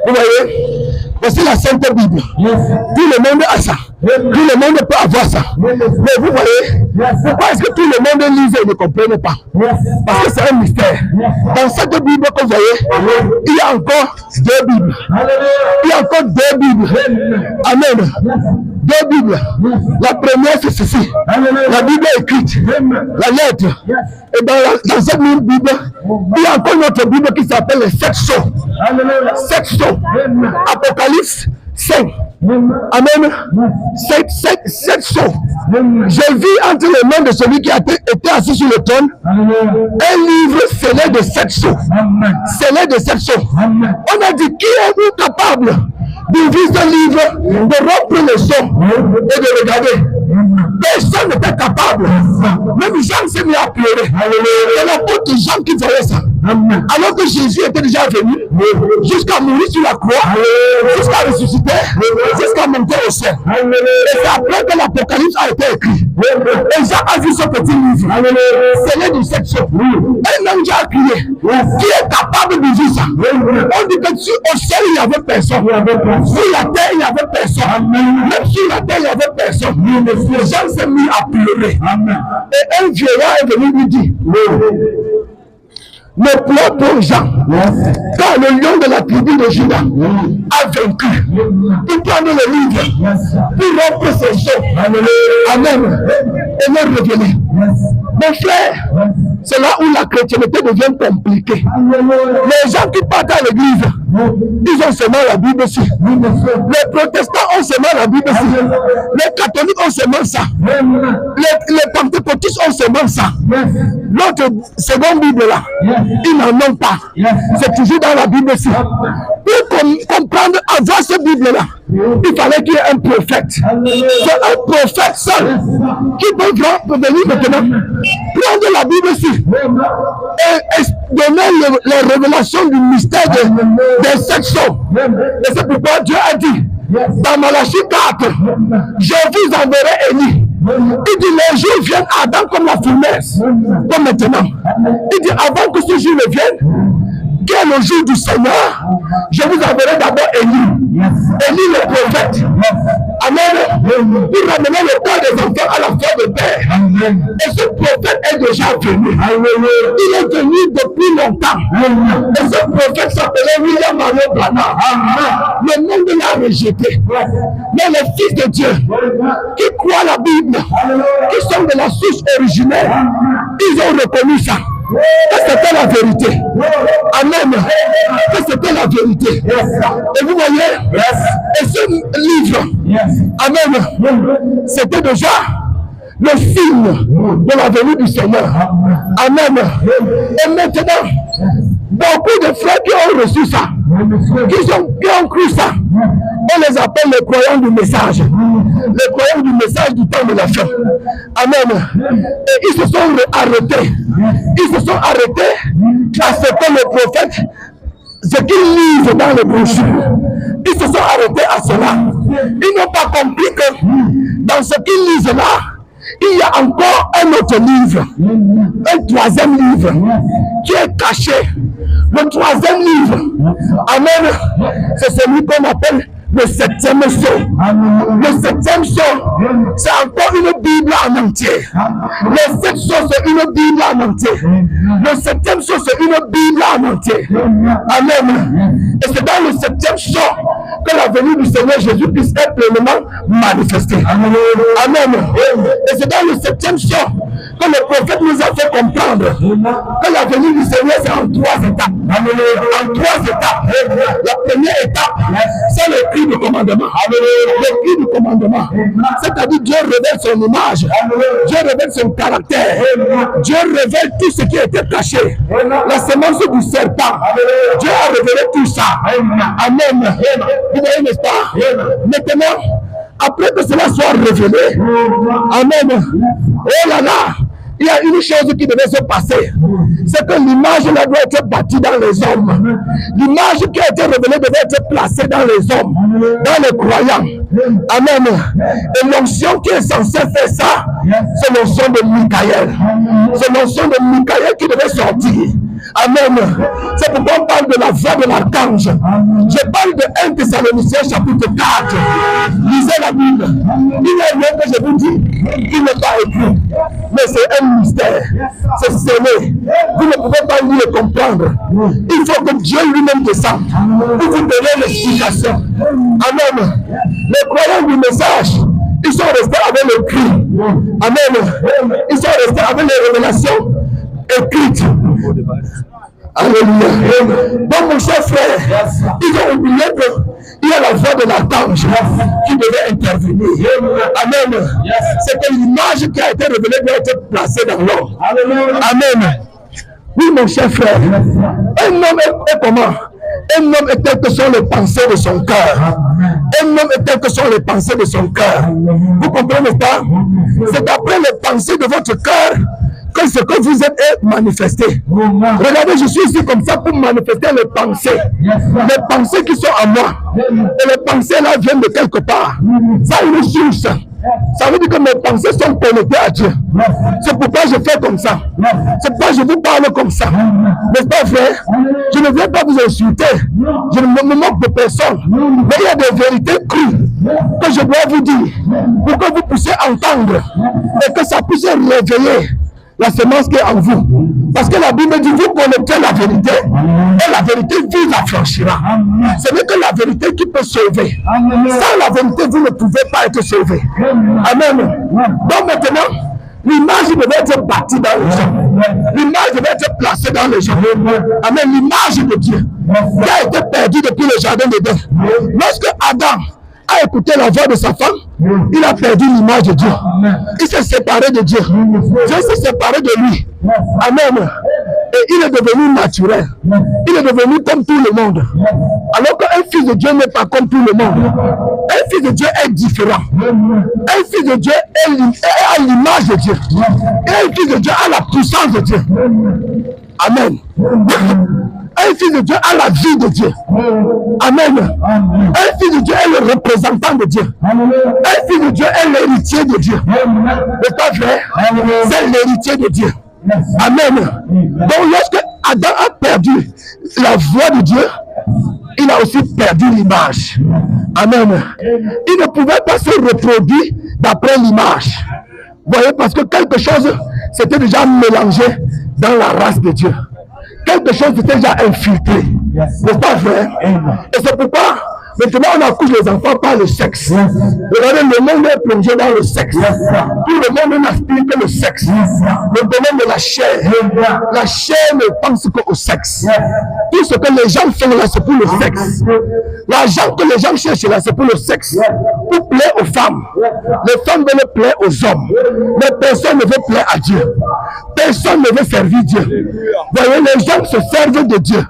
Vous voyez? Voici la Sainte Bible. Tout le monde a ça. Tout le monde peut avoir ça. Mais vous voyez, pourquoi est-ce que tout le monde lit et ne comprenne pas? Parce que c'est un mystère. Dans cette Bible que vous voyez, il y a encore deux Bibles. Il y a encore deux Bibles. Amen. Deux Bibles. La première, c'est ceci. La Bible est écrite. La lettre. Et dans cette même Bible, il y a encore notre Bible qui s'appelle les sept sceaux. Sept sceaux. Apocalypse 5. Amen. Sept sceaux. J'ai vu entre les mains de celui qui a été assis sur le trône un livre scellé de sept sceaux. Scellé de sept sceaux. On a dit, qui est-vous capable d'ouvrir ce livre, de rompre le son et de regarder? Personne n'était capable. Même Jean s'est mis à pleurer. C'est l'apôtre Jean qui voyait ça. Alors que Jésus était déjà venu jusqu'à mourir sur la croix, jusqu'à ressusciter, jusqu'à monter au ciel. Et c'est après que l'Apocalypse a été écrit. Et Jean a vu ce petit livre, scellé de sept sceaux. Un ange a crié, qui est capable de vivre ça? On dit que au ciel il n'y avait personne, sur la terre il n'y avait personne, même sur la terre il n'y avait personne. Jean s'est mis à pleurer. Et un vieillard est venu lui dire, ne pleure pour Jean, car le lion de la tribu de Juda a vaincu. Il prend le livre, il rompre ses sceaux. Amen. Et me révéler. Mon frère, c'est là où la chrétienté devient compliquée. Les gens qui partent à l'église, ils ont seulement la Bible aussi. Les protestants ont seulement la Bible aussi. Les catholiques ont seulement ça. Les pentecôtistes ont seulement ça. L'autre seconde Bible là, ils n'en ont pas. C'est toujours dans la Bible aussi. Pour comprendre, avoir cette Bible là, il fallait qu'il y ait un prophète. C'est un prophète seul qui peut venir maintenant prendre la Bible aussi et donner les révélations du mystère des sept sceaux. Et c'est pourquoi Dieu a dit dans Malachie 4, je vous enverrai Élie. Il dit, les jours viennent ardents comme la fournaise, comme maintenant. Il dit, avant que ce jour ne vienne, qui est le jour du Seigneur, je vous enverrai d'abord Élie. Élie le prophète. Amen. Il ramenait le corps des enfants à la fin de terre. Et ce prophète est déjà venu. Il est venu depuis longtemps. Et ce prophète s'appelait William Marion Branham. Le monde l'a rejeté. Mais les fils de Dieu qui croient la Bible, qui sont de la source originelle, ils ont reconnu ça. Que c'était la vérité. Amen. Que c'était la vérité. Et vous voyez, et ce livre, amen, c'était déjà le signe de la venue du Seigneur. Amen. Et maintenant, beaucoup de frères qui ont reçu ça, qui ont cru ça, on les appelle les croyants du message. Les croyants du message du temps de la fin. Amen. Et ils se sont arrêtés. Ils se sont arrêtés à ce que le prophète, ce qu'ils lisent dans les brochures. Ils se sont arrêtés à cela. Ils n'ont pas compris que dans ce qu'ils lisent là, il y a encore un autre livre, un troisième livre qui est caché. Le troisième livre, amen, c'est celui qu'on appelle le septième sceau. Le septième sceau, c'est encore une Bible en entier. Le septième sceau, c'est une Bible en entier. Le septième sceau, c'est une Bible en entier. Amen. Et c'est dans le septième sceau que la venue du Seigneur Jésus-Christ est pleinement manifestée. Amen. Et c'est dans le septième sceau que le prophète nous a fait comprendre que la venue du Seigneur, c'est en trois étapes. En trois étapes. La première étape, c'est le cri du commandement. Le cri du commandement. C'est-à-dire Dieu révèle son image. Dieu révèle son caractère. Dieu révèle tout ce qui était caché. La semence du serpent. Dieu a révélé tout ça. Amen. Vous voyez, n'est-ce pas? Maintenant, après que cela soit révélé, amen. Oh là là, il y a une chose qui devait se passer. C'est que l'image là doit être bâtie dans les hommes. L'image qui a été révélée devait être placée dans les hommes, dans les croyants. Amen. Et l'onction qui est censée faire ça, c'est l'onction de Michael. C'est l'onction de Michael qui devait sortir. Amen. C'est pourquoi on parle de la voix de l'archange. Je parle de 1 Thessaloniciens chapitre 4. Lisez la Bible. Il y a rien que je vous dis, il n'est pas écrit. Mais c'est un mystère. C'est scellé. Vous ne pouvez pas lui le comprendre. Il faut que Dieu lui-même descende pour vous donner l'explication. Amen. Les croyants du message, ils sont restés avec le cri. Amen. Ils sont restés avec les révélations écrites. Alléluia. Donc mon cher frère, ils ont oublié qu'il y a la voix de l'archange qui devait intervenir. Amen. C'est que l'image qui a été révélée doit être placée dans l'homme. Amen. Oui mon cher frère, un homme est comment? Un homme est tel que sont les pensées de son cœur. Un homme est tel que sont les pensées de son cœur. Vous comprenez pas? C'est d'après les pensées de votre cœur que ce que vous êtes est manifesté. Regardez, je suis ici comme ça pour manifester les pensées. Les pensées qui sont à moi. Et les pensées là viennent de quelque part. Ça a une source. Ça veut dire que mes pensées sont connectées à Dieu. C'est pourquoi je fais comme ça. C'est pourquoi je vous parle comme ça. N'est-ce pas, frère? Je ne viens pas vous insulter. Je ne me moque de personne. Mais il y a des vérités crues que je dois vous dire pour que vous puissiez entendre et que ça puisse réveiller la semence qui est en vous. Parce que la Bible dit, vous connaissez la vérité et la vérité vous affranchira. Ce n'est que la vérité qui peut sauver. Sans la vérité, vous ne pouvez pas être sauvé. Amen. Donc maintenant, l'image devait être bâtie dans les gens. L'image devait être placée dans les gens. Amen. L'image de Dieu qui a été perdue depuis le jardin d'Éden. Lorsque Adam a écouté la voix de sa femme, il a perdu l'image de Dieu. Il s'est séparé de Dieu. Dieu s'est séparé de lui. Amen. Et il est devenu naturel. Il est devenu comme tout le monde. Alors qu'un fils de Dieu n'est pas comme tout le monde. Un fils de Dieu est différent. Un fils de Dieu est à l'image de Dieu. Et un fils de Dieu a la puissance de Dieu. Amen. Un fils de Dieu a la vie de Dieu. Amen. Un fils fils de Dieu est le représentant de Dieu. Un fils de Dieu est l'héritier de Dieu. C'est pas vrai? C'est l'héritier de Dieu. Amen. Donc lorsque Adam a perdu la voix de Dieu, il a aussi perdu l'image. Amen. Il ne pouvait pas se reproduire d'après l'image. Vous voyez, parce que quelque chose s'était déjà mélangé dans la race de Dieu. Quelque chose s'était déjà infiltré. C'est pas vrai? Et c'est pourquoi maintenant on accouche les enfants par le sexe. Regardez, le monde est plongé dans le sexe. Tout le monde n'aspire que le sexe. Le domaine de la chair. La chair ne pense qu'au sexe. Tout ce que les gens font là, c'est pour le sexe. L'argent que les gens cherchent là, c'est pour le sexe. Pour plaire aux femmes. Les femmes veulent plaire aux hommes. Mais personne ne veut plaire à Dieu. Personne ne veut servir Dieu. Vous voyez, les gens se servent de Dieu.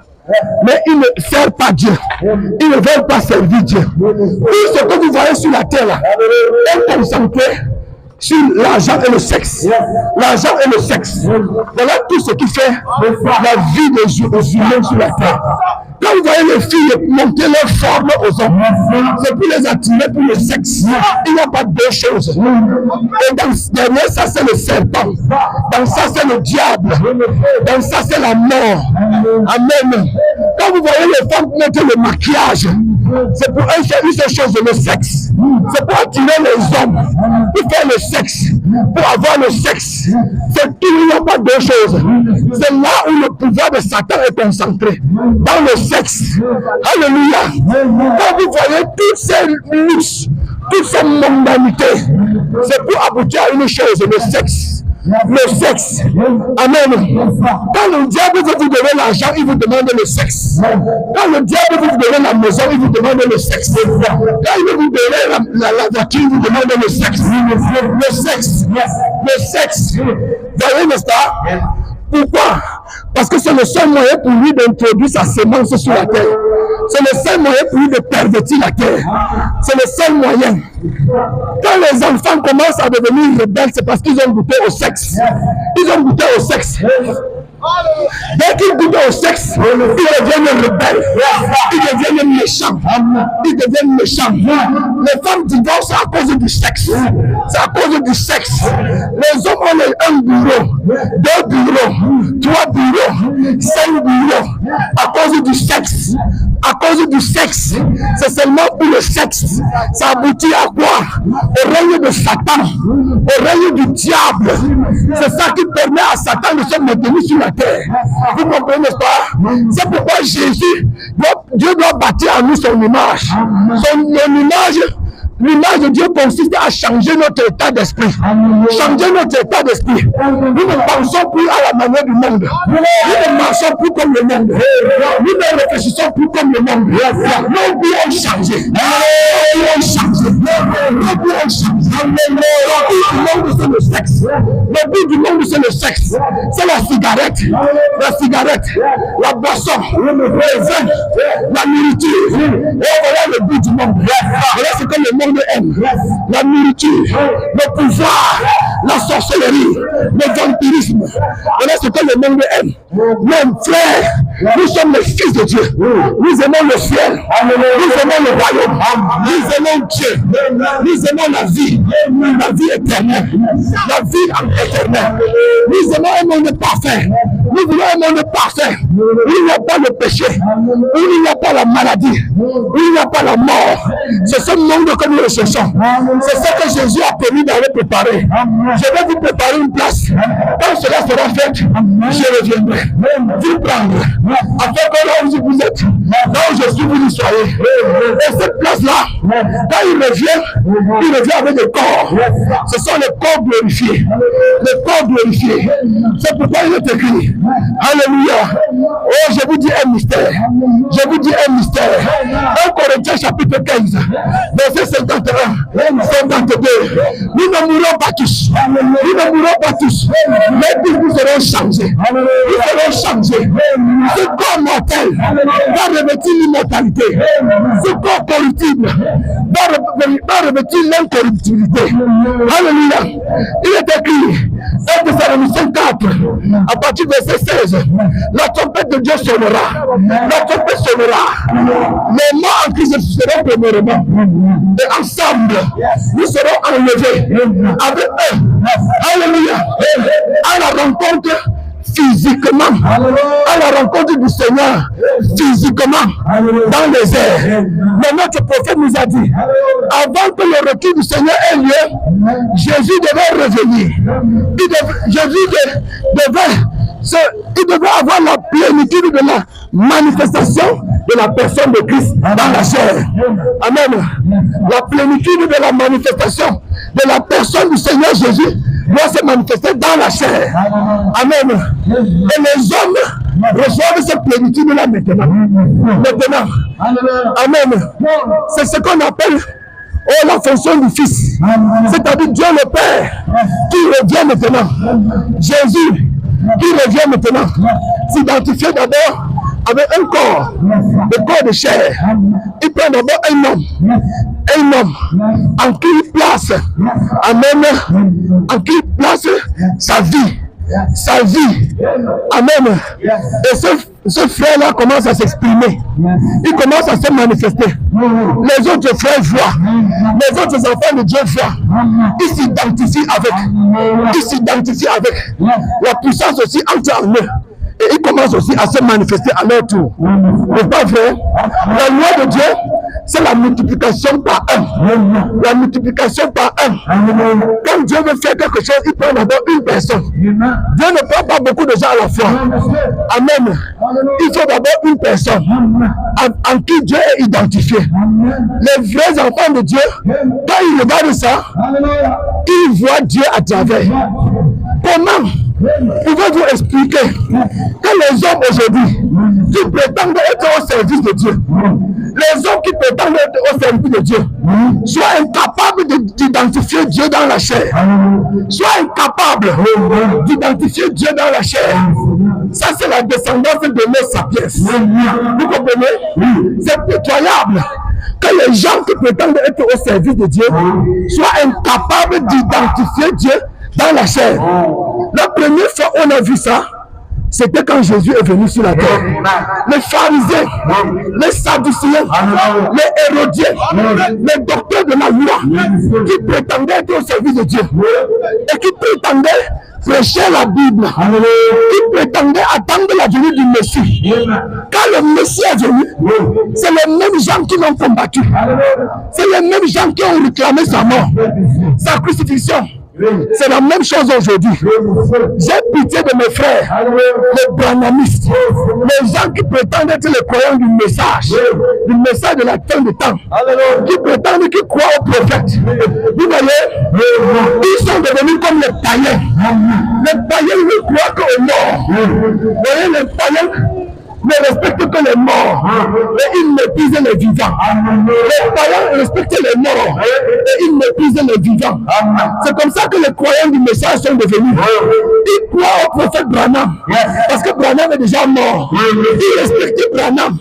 Mais ils ne servent pas Dieu. Ils ne veulent pas servir Dieu. Tout ce que vous voyez sur la terre là est concentré sur l'argent et le sexe. L'argent et le sexe. Voilà tout ce qui fait la vie des humains sur la terre. Quand vous voyez les filles monter leur forme aux hommes, c'est pour les attirer pour le sexe. Il n'y a pas deux choses. Et derrière ça, c'est le serpent. Dans ça, c'est le diable. Dans ça, c'est la mort. Amen. Quand vous voyez les femmes mettre le maquillage, c'est pour une seule chose, le sexe. C'est pour attirer les hommes, pour faire le sexe, pour avoir le sexe. C'est tout, il n'y a pas deux choses. C'est là où le pouvoir de Satan est concentré. Dans le sexe. Alléluia. Quand vous voyez toutes ces luttes, toute cette mondanité, c'est pour aboutir à une chose, le sexe. Le sexe. Amen. Quand le diable veut vous donner l'argent, il vous demande le sexe. Quand le diable veut vous donner la maison, il vous demande le sexe. Quand il veut vous donner la voiture, il vous demande le sexe. Le sexe. Le sexe. Vous voyez, n'est-ce pas? Pourquoi? Parce que c'est le seul moyen pour lui d'introduire sa sémence sur la terre. C'est le seul moyen pour lui de pervertir la terre. C'est le seul moyen. Quand les enfants commencent à devenir rebelles, c'est parce qu'ils ont goûté au sexe. Ils ont goûté au sexe. Dès qu'ils goûtent au sexe, ils deviennent rebelles. Ils deviennent méchants. Ils deviennent méchants. Les femmes divorcent à cause du sexe. C'est à cause du sexe. Les hommes ont un bureau, 2 bureaux, 3 bureaux, 5 bureaux. À cause du sexe. À cause du sexe. C'est seulement pour le sexe. Ça aboutit à quoi? Au règne de Satan. Au règne du diable. C'est ça qui permet à Satan de se maintenir sur la terre. Vous comprenez, n'est-ce pas? C'est pourquoi Jésus, Dieu doit bâtir à nous son image. Son image. L'image de Dieu consiste à changer notre état d'esprit. Changer notre état d'esprit. Nous ne pensons plus à la manière du monde. Nous ne marchons plus comme le monde. Nous ne réfléchissons plus comme le monde. Nos vies ont changé. Nos vies ont changé. Nos vies ont changé. Le but du monde, c'est le sexe. Le but du monde, c'est le sexe. C'est la cigarette. La cigarette. La boisson. Le vin. La nourriture. Et voilà le but du monde. Voilà ce que le monde aime. La nourriture, le pouvoir, la sorcellerie, le vampirisme. Voilà ce que le monde aime. Mon frère, nous sommes les fils de Dieu. Nous aimons le ciel. Nous aimons le royaume. Nous aimons Dieu. Nous aimons la vie éternelle. La vie éternelle. Nous aimons un monde parfait. Nous voulons un monde parfait. Où il n'y a pas le péché. Où il n'y a pas la maladie. Où il n'y a pas la mort. C'est ce monde que nous recherchons. C'est ce que Jésus a permis d'aller préparer. Je vais vous préparer une place. Quand cela sera fait, je reviendrai vous prendre. Afin que là où vous êtes, là où je suis, vous y soyez. Et cette place-là, quand il revient avec des corps. Ce sont les corps glorifiés. Les corps glorifiés. C'est pourquoi il est écrit. Alléluia. Oh, je vous dis un mystère. Je vous dis un mystère. 1 Corinthiens chapitre 15, verset 51, 52. Nous ne mourrons pas tous. Nous ne mourrons pas tous. Mais tous nous serons changés. Nous serons changés. Ce corps mortel va revêtir l'immortalité. Ce corps corruptible va revêtir l'incorruptibilité. Alléluia. Il est écrit, 1 Thessaloniciens 4, à partir du verset 16, la trompette de Dieu sonnera. La trompette sonnera. Les morts en Christ nous ressusciterons premièrement. Et ensemble, nous serons enlevés avec eux. Alléluia. À la rencontre physiquement, à la rencontre du Seigneur, physiquement, dans les airs. Mais notre prophète nous a dit, avant que le retour du Seigneur ait lieu, Jésus devait revenir. Il devait avoir la plénitude de la manifestation de la personne de Christ dans la chair. Amen. La plénitude de la manifestation de la personne du Seigneur Jésus doit se manifester dans la chair. Amen. Et les hommes reçoivent cette plénitude-là maintenant. Maintenant. Amen. C'est ce qu'on appelle la fonction du Fils. C'est-à-dire Dieu le Père qui revient maintenant. Jésus qui revient maintenant. S'identifier d'abord avec un corps, le corps de chair. Il prend d'abord un homme en qui il place, amen, en qui il place sa vie. Amen. Et ce frère-là commence à s'exprimer. Il commence à se manifester. Les autres frères voient. Les autres enfants de Dieu voient. Ils s'identifient avec. La puissance aussi entre en eux. Et ils commencent aussi à se manifester à leur tour. N'est-ce pas vrai? La loi de Dieu, c'est la multiplication par un. La multiplication par un. Quand Dieu veut faire quelque chose, il prend d'abord une personne. Dieu ne prend pas beaucoup de gens à la fois. Amen. Il faut d'abord une personne en qui Dieu est identifié. Les vrais enfants de Dieu, quand ils regardent ça, ils voient Dieu à travers. Comment pouvez-vous expliquer que les hommes aujourd'hui qui prétendent être au service de Dieu, les hommes qui prétendent être au service de Dieu, soient incapables d'identifier Dieu dans la chair, soient incapables d'identifier Dieu dans la chair? Ça, c'est la descendance de nos sapiens. Vous comprenez? C'est pitoyable que les gens qui prétendent être au service de Dieu soient incapables d'identifier Dieu dans la chair. La première fois on a vu ça, c'était quand Jésus est venu sur la terre. Les pharisiens, les sadducéens, les hérodiens, les docteurs de la loi, qui prétendaient être au service de Dieu et qui prétendaient prêcher la Bible, qui prétendaient attendre la venue du Messie. Quand le Messie est venu, c'est les mêmes gens qui l'ont combattu. C'est les mêmes gens qui ont réclamé sa mort, sa crucifixion. C'est la même chose aujourd'hui. J'ai pitié de mes frères, les branhamistes, les gens qui prétendent être les croyants du message de la fin du temps, qui prétendent qu'ils croient aux prophètes. Vous voyez, ils sont devenus comme les païens. Les païens ne croient qu'aux morts. Vous voyez, les païens ne respectent que les morts, et ils méprisent les vivants. Les païens respectent les morts, et ils méprisent les vivants. C'est comme ça que les croyants du message sont devenus. Ils croient au prophète Branham, parce que Branham est déjà mort. Ils respectent Branham,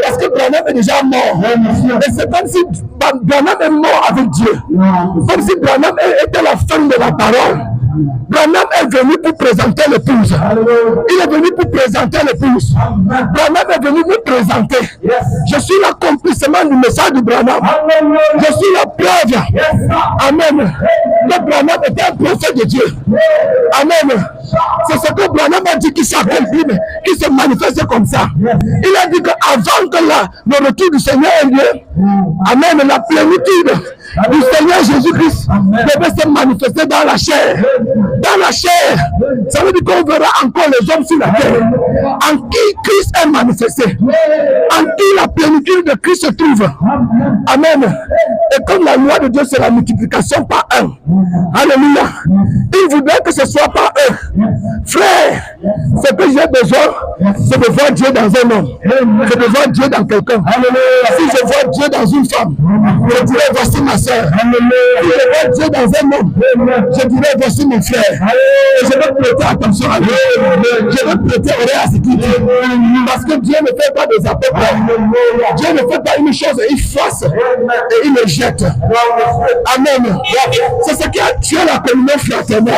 parce que Branham est déjà mort. Et c'est comme si Branham est mort avec Dieu. Comme si Branham était la fin de la parole. Branham est venu pour présenter l'épouse. Il est venu pour présenter l'épouse. Branham est venu nous présenter. Je suis l'accomplissement du message de Branham. Je suis la preuve. Amen. Que Branham était un prophète de Dieu. Amen. C'est ce que Branham a dit qui s'accomplit, mais qui se manifeste comme ça. Il a dit qu'avant que le retour du Seigneur ait lieu, amen, la plénitude du Seigneur Jésus-Christ devait se manifester dans la chair. Dans la chair, ça veut dire qu'on verra encore les hommes sur la terre, en qui Christ est manifesté, en qui la plénitude de Christ se trouve. Amen. Et comme la loi de Dieu, c'est la multiplication par un. Alléluia. Il voudrait que ce soit par eux. Frère, ce que j'ai besoin, c'est de voir Dieu dans un homme. C'est de voir Dieu dans quelqu'un. Si je vois Dieu dans une femme, je dirais voici ma soeur. Si je vois Dieu dans un homme, je dirais voici mon frère. Et je vais prêter attention à lui. Je vais prêter oreille à ce qu'il dit. Parce que Dieu ne fait pas des apôtres. Dieu ne fait pas une chose, il fasse et il le jette. Amen. C'est ce qui a tué la communion fraternelle.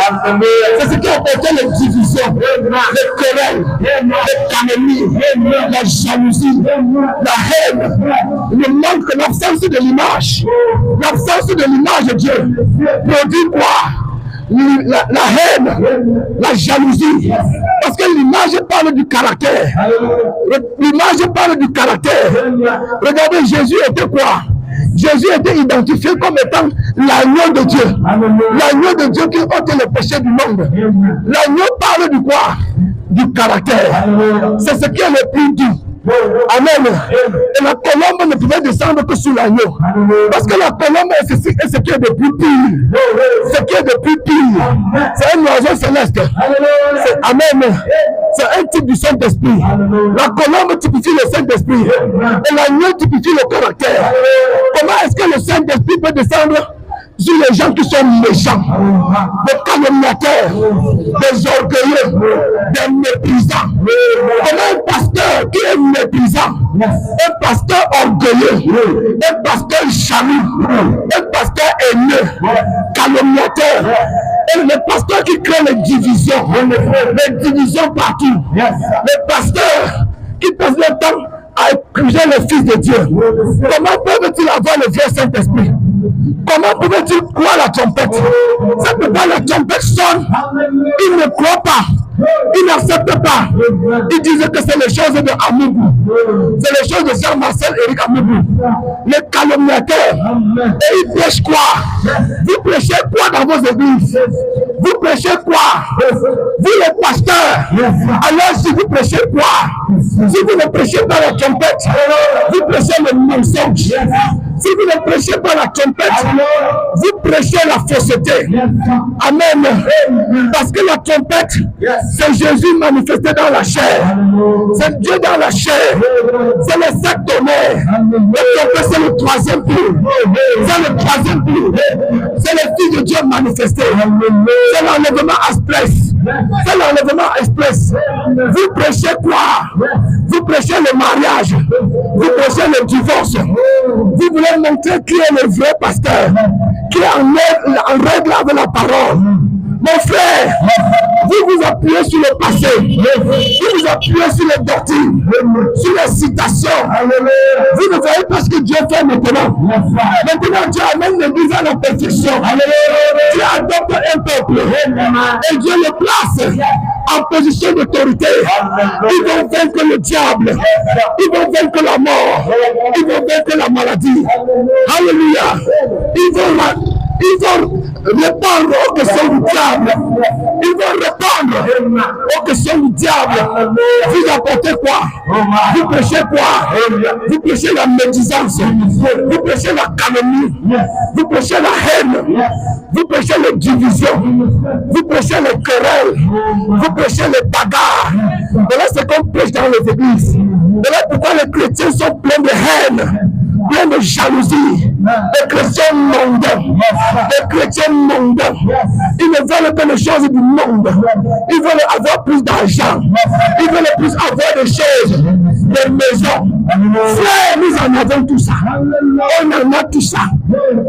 C'est ce qui a porté les divisions, les querelles, les calomnies, la jalousie, la haine, le manque, l'absence de l'image. L'absence de l'image de Dieu produit quoi? La haine, la jalousie. Parce que l'image parle du caractère. L'image parle du caractère. Regardez, Jésus était quoi? Jésus était identifié comme étant l'agneau de Dieu. L'agneau de Dieu qui ôte le péché du monde. L'agneau parle du quoi? Du caractère. C'est ce qui est le plus dur. Amen. Et la colombe ne pouvait descendre que sous l'agneau. Parce que la colombe est ce qui est de plus pire. Ce qui est de plus pire. C'est un oiseau céleste. Amen. C'est un type du Saint-Esprit. La colombe typifie le Saint-Esprit. Et l'agneau typifie le caractère. Comment est-ce que le Saint-Esprit peut descendre sur les gens qui sont méchants, des calomniateurs, des orgueilleux, des méprisants? Comment un pasteur qui est méprisant, un pasteur orgueilleux, un pasteur jaloux, un pasteur haineux, calomniateur, et les pasteurs qui créent les divisions partout, les pasteurs qui passent le temps à épuiser le Fils de Dieu, comment peuvent-ils avoir le vrai Saint-Esprit? Comment pouvait-il croire la trompette? C'est pourquoi la trompette sonne. Il ne croit pas. Il n'accepte pas. Il disait que c'est les choses de Amoubou. C'est les choses de Jean-Marcel Éric Amoubou. Les calomniateurs. Et ils prêchent quoi? Vous prêchez quoi dans vos églises? Vous prêchez quoi? Vous les pasteurs. Alors si vous prêchez quoi? Si vous ne prêchez pas la trompette, vous prêchez le mensonge. Si vous ne prêchez pas la trompette, vous prêchez la fausseté. Amen. Parce que la trompette, c'est Jésus manifesté dans la chair. C'est Dieu dans la chair. C'est le sac tonnerre. La trompette, c'est le troisième tour. C'est le troisième tour. C'est le Fils de Dieu manifesté. C'est l'enlèvement express. C'est l'enlèvement express. Vous prêchez quoi? Vous prêchez le mariage. Vous prêchez le divorce. Vous voulez montrer qui est le vrai pasteur, qui est en règle avec la parole. Mon frère, vous vous appuyez sur le passé, vous vous appuyez sur les doctrines, sur les citations. Vous ne voyez pas ce que Dieu fait maintenant. Maintenant, Dieu amène l'église à la perfection. Dieu adopte un peuple et Dieu le place en position d'autorité. Ils vont vaincre le diable, ils vont vaincre la mort, ils vont vaincre la maladie. Alléluia. Ils vont répondre aux questions du diable. Ils vont répondre aux questions du diable. Vous apportez quoi? Vous prêchez quoi? Vous prêchez la médisance. Vous prêchez la calomnie. Vous prêchez la haine. Vous prêchez les divisions. Vous prêchez les querelles. Vous prêchez les bagarres. Voilà ce qu'on prêche dans les églises. Voilà pourquoi les chrétiens sont pleins de haine, plein de jalousie. Les chrétiens mondains, les chrétiens mondains, ils ne veulent que les choses du monde. Ils veulent avoir plus d'argent, ils veulent plus avoir des choses, des maisons. Frère, nous en avons tout ça. On en a tout ça.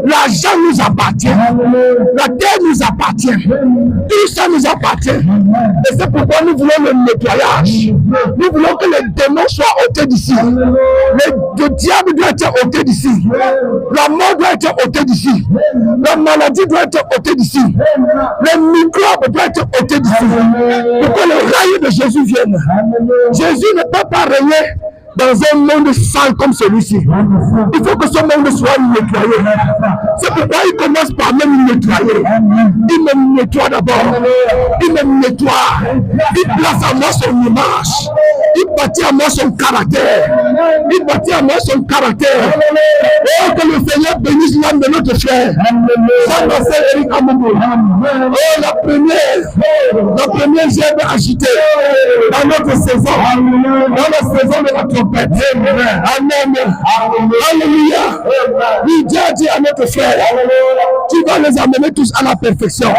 L'argent nous appartient, la terre nous appartient, tout ça nous appartient. Et c'est pourquoi nous voulons le nettoyage. Nous voulons que les démons soient ôtés d'ici. Le diable doit être ôté d'ici. La mort doit être ôtée d'ici. La maladie doit être ôtée d'ici. Les microbes doivent être ôtés d'ici. Pour que le règne de Jésus vienne. Jésus ne peut pas régner dans un monde sale comme celui-ci. Il faut que ce monde soit nettoyé. C'est pourquoi il commence par même nettoyer. Il me nettoie d'abord. Il me nettoie. Il place à moi son image. Il bâtit à moi son caractère. Il bâtit à moi son caractère. Oh, que le Seigneur bénisse l'âme de notre frère. Jean-Marcel Éric Amoubou. Oh, la première gerbe agitée dans notre saison. Dans la saison de la trompette. Amen. Alléluia. Oui, Dieu a dit à notre frère, tu vas les amener tous à la perfection.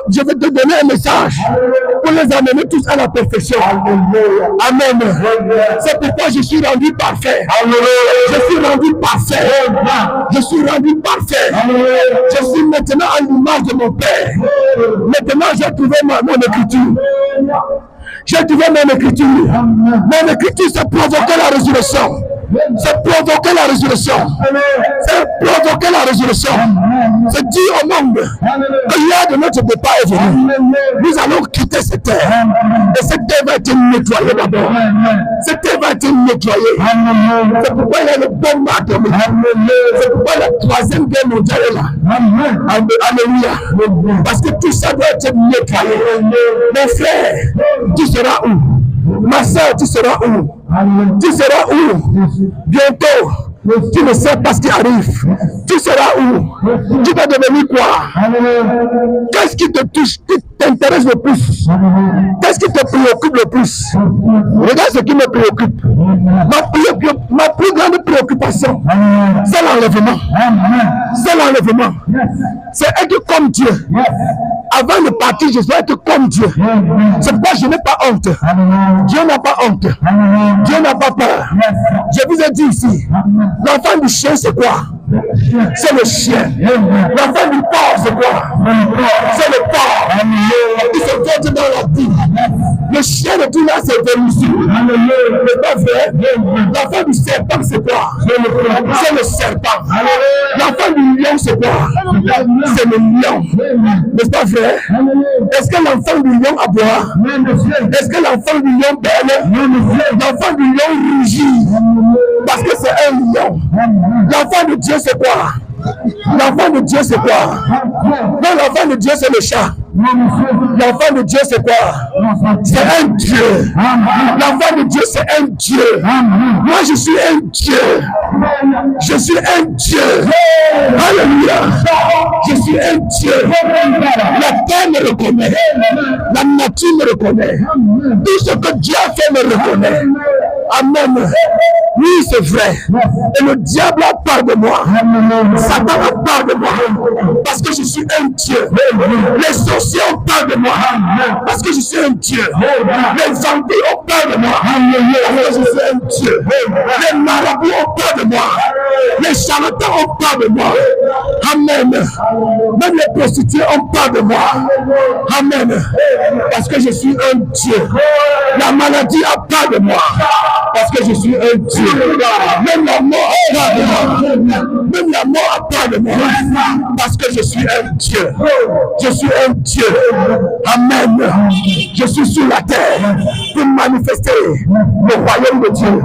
Je vais te donner un message pour les amener tous à la perfection. Amen. C'est pourquoi je suis rendu parfait. Je suis rendu parfait. Je suis rendu parfait. Je suis maintenant à l'image de mon Père. Maintenant, j'ai trouvé mon écriture. J'ai trouvé mon écriture. Mon écriture, c'est provoquer la résurrection. C'est provoquer la résurrection. C'est provoquer la résurrection. C'est dire au monde que l'heure de notre départ est venue. Nous allons quitter cette terre. Et cette terre va être nettoyée d'abord. Cette terre va être nettoyée. C'est pourquoi il y a le bombe atomique. C'est pourquoi la troisième guerre mondiale est là. Alléluia. Parce que tout ça doit être nettoyé. Mon frère, tu seras où? Ma soeur, tu seras où? Tu seras où? Bientôt. Tu ne sais pas ce qui arrive. Tu seras où? Tu vas devenir quoi? Qu'est-ce qui te touche, qui t'intéresse le plus? Qu'est-ce qui te préoccupe le plus? Regarde ce qui me préoccupe. Ma plus grande préoccupation, c'est l'enlèvement. C'est l'enlèvement. C'est être comme Dieu. Avant de partir, je dois être comme Dieu. C'est pourquoi je n'ai pas honte. Dieu n'a pas honte. Dieu n'a pas peur. Je vous ai dit ici, l'enfant du chien, c'est quoi? C'est le chien. L'enfant du porc, c'est quoi? C'est le porc. Il se vote dans la vie. Le chien de tout là, c'est Vénus. C'est pas vrai. L'enfant du serpent, c'est quoi? C'est le serpent. L'enfant du lion, c'est quoi? C'est le lion. N'est-ce pas vrai? Est-ce que l'enfant du lion aboie? Est-ce que l'enfant du lion belle? L'enfant du lion rugit. Parce que c'est un lion. L'enfant de Dieu, c'est quoi? L'enfant de Dieu, c'est quoi? Non, l'enfant de Dieu, c'est le chat. L'enfant de Dieu, c'est quoi? C'est un Dieu. L'enfant de Dieu, c'est un Dieu. Moi, je suis un Dieu. Je suis un Dieu. Alléluia. Je suis un Dieu. La terre me reconnaît. La nature me reconnaît. Tout ce que Dieu a fait me reconnaît. Amen. Oui, c'est vrai. Et le diable a peur de moi. Satan a peur de moi. Parce que je suis un Dieu. Les sorciers ont peur de moi. Parce que je suis un Dieu. Les vampires ont peur de moi. Parce que je suis un Dieu. Les marabouts ont peur de moi. Les charlatans ont peur de moi. Amen. Même les prostituées ont peur de moi. Amen. Parce que je suis un Dieu. La maladie a peur de moi. Parce que je suis un Dieu. Même la mort a peur de moi. Même la mort a peur de moi. Parce que je suis un Dieu. Je suis un Dieu. Amen. Je suis sur la terre pour manifester le royaume de Dieu.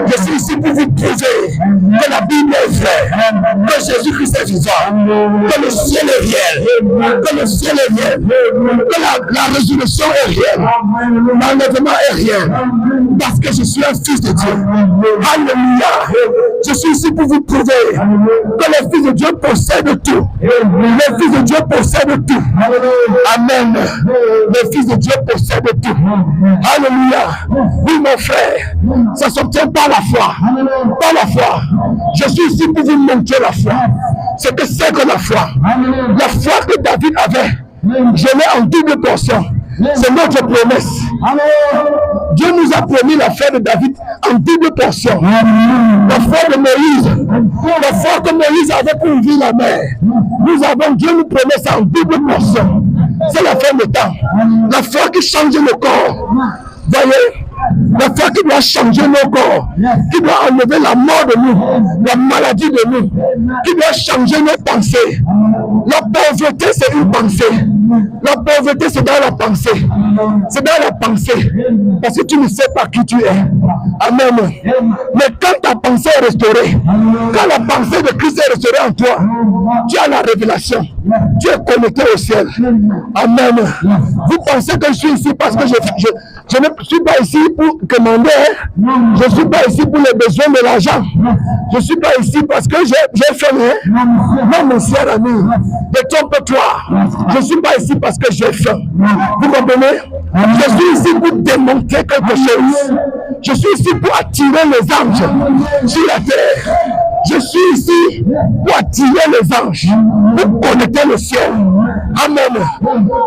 Je suis ici pour vous prouver que la Bible est vraie. Que Jésus-Christ est vivant. Que le ciel est réel. Que le ciel est réel. Que la résurrection est réelle. L'enlèvement est réel. Parce que je suis un fils de Dieu. Alléluia. Je suis ici pour vous prouver que les fils de Dieu possèdent tout. Les fils de Dieu possèdent tout. Amen. Les fils de Dieu possèdent tout. Alléluia. Oui, mon frère, ça s'obtient par la foi. Par la foi. Je suis ici pour vous montrer la foi. C'est que c'est que la foi. La foi que David avait, je l'ai en double portion. C'est notre promesse. Dieu nous a promis la foi de David en double portion. La foi de Moïse. La foi que Moïse avait pour ouvrir la mer. Nous avons, Dieu nous promet ça en double portion. C'est la fin du temps. La foi qui change le corps. Voyez? La foi qui doit changer nos corps, qui doit enlever la mort de nous, la maladie de nous, qui doit changer nos pensées. La pauvreté, c'est une pensée. La pauvreté, c'est dans la pensée. C'est dans la pensée. Parce que tu ne sais pas qui tu es. Amen. Mais quand ta pensée est restaurée, quand la pensée de Christ est restaurée en toi, tu as la révélation. Tu es connecté au ciel. Amen. Vous pensez que je suis ici parce que je ne suis pas ici pour commander. Je ne suis pas ici pour les besoins de l'argent. Je ne suis pas ici parce que j'ai faim. Non, mon cher ami, détrompe-toi. Je ne suis pas ici parce que j'ai faim. Vous comprenez? Je suis ici pour démontrer quelque chose. Je suis ici pour attirer les anges sur la terre. Je suis ici pour attirer les anges, pour connecter le ciel. Amen.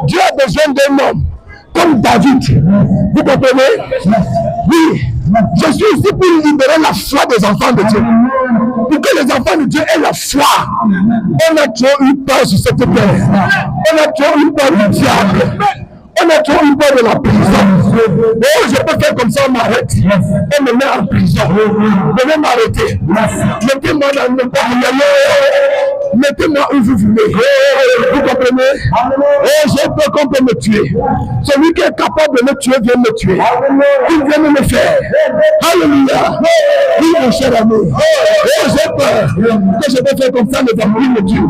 Dieu a besoin d'un homme comme David. Vous comprenez? Oui, je suis ici pour libérer la foi des enfants de Dieu. Pour que les enfants de Dieu aient la foi. On a trop eu peur sur cette terre. On a trop eu peur du diable. On a trop eu peur de la prison. Oh, je peux faire comme ça, on m'arrête. On me met en prison. Venez m'arrêter. Mettez-moi dans le parlement. Mettez-moi où vous voulez. Vous comprenez? Oh, j'ai peur qu'on peut me tuer. Celui qui est capable de me tuer vient me tuer. Il vient me faire. Alléluia. Oui, mon cher ami. Oh, j'ai peur que je vais faire comme ça, les vampires me tuent.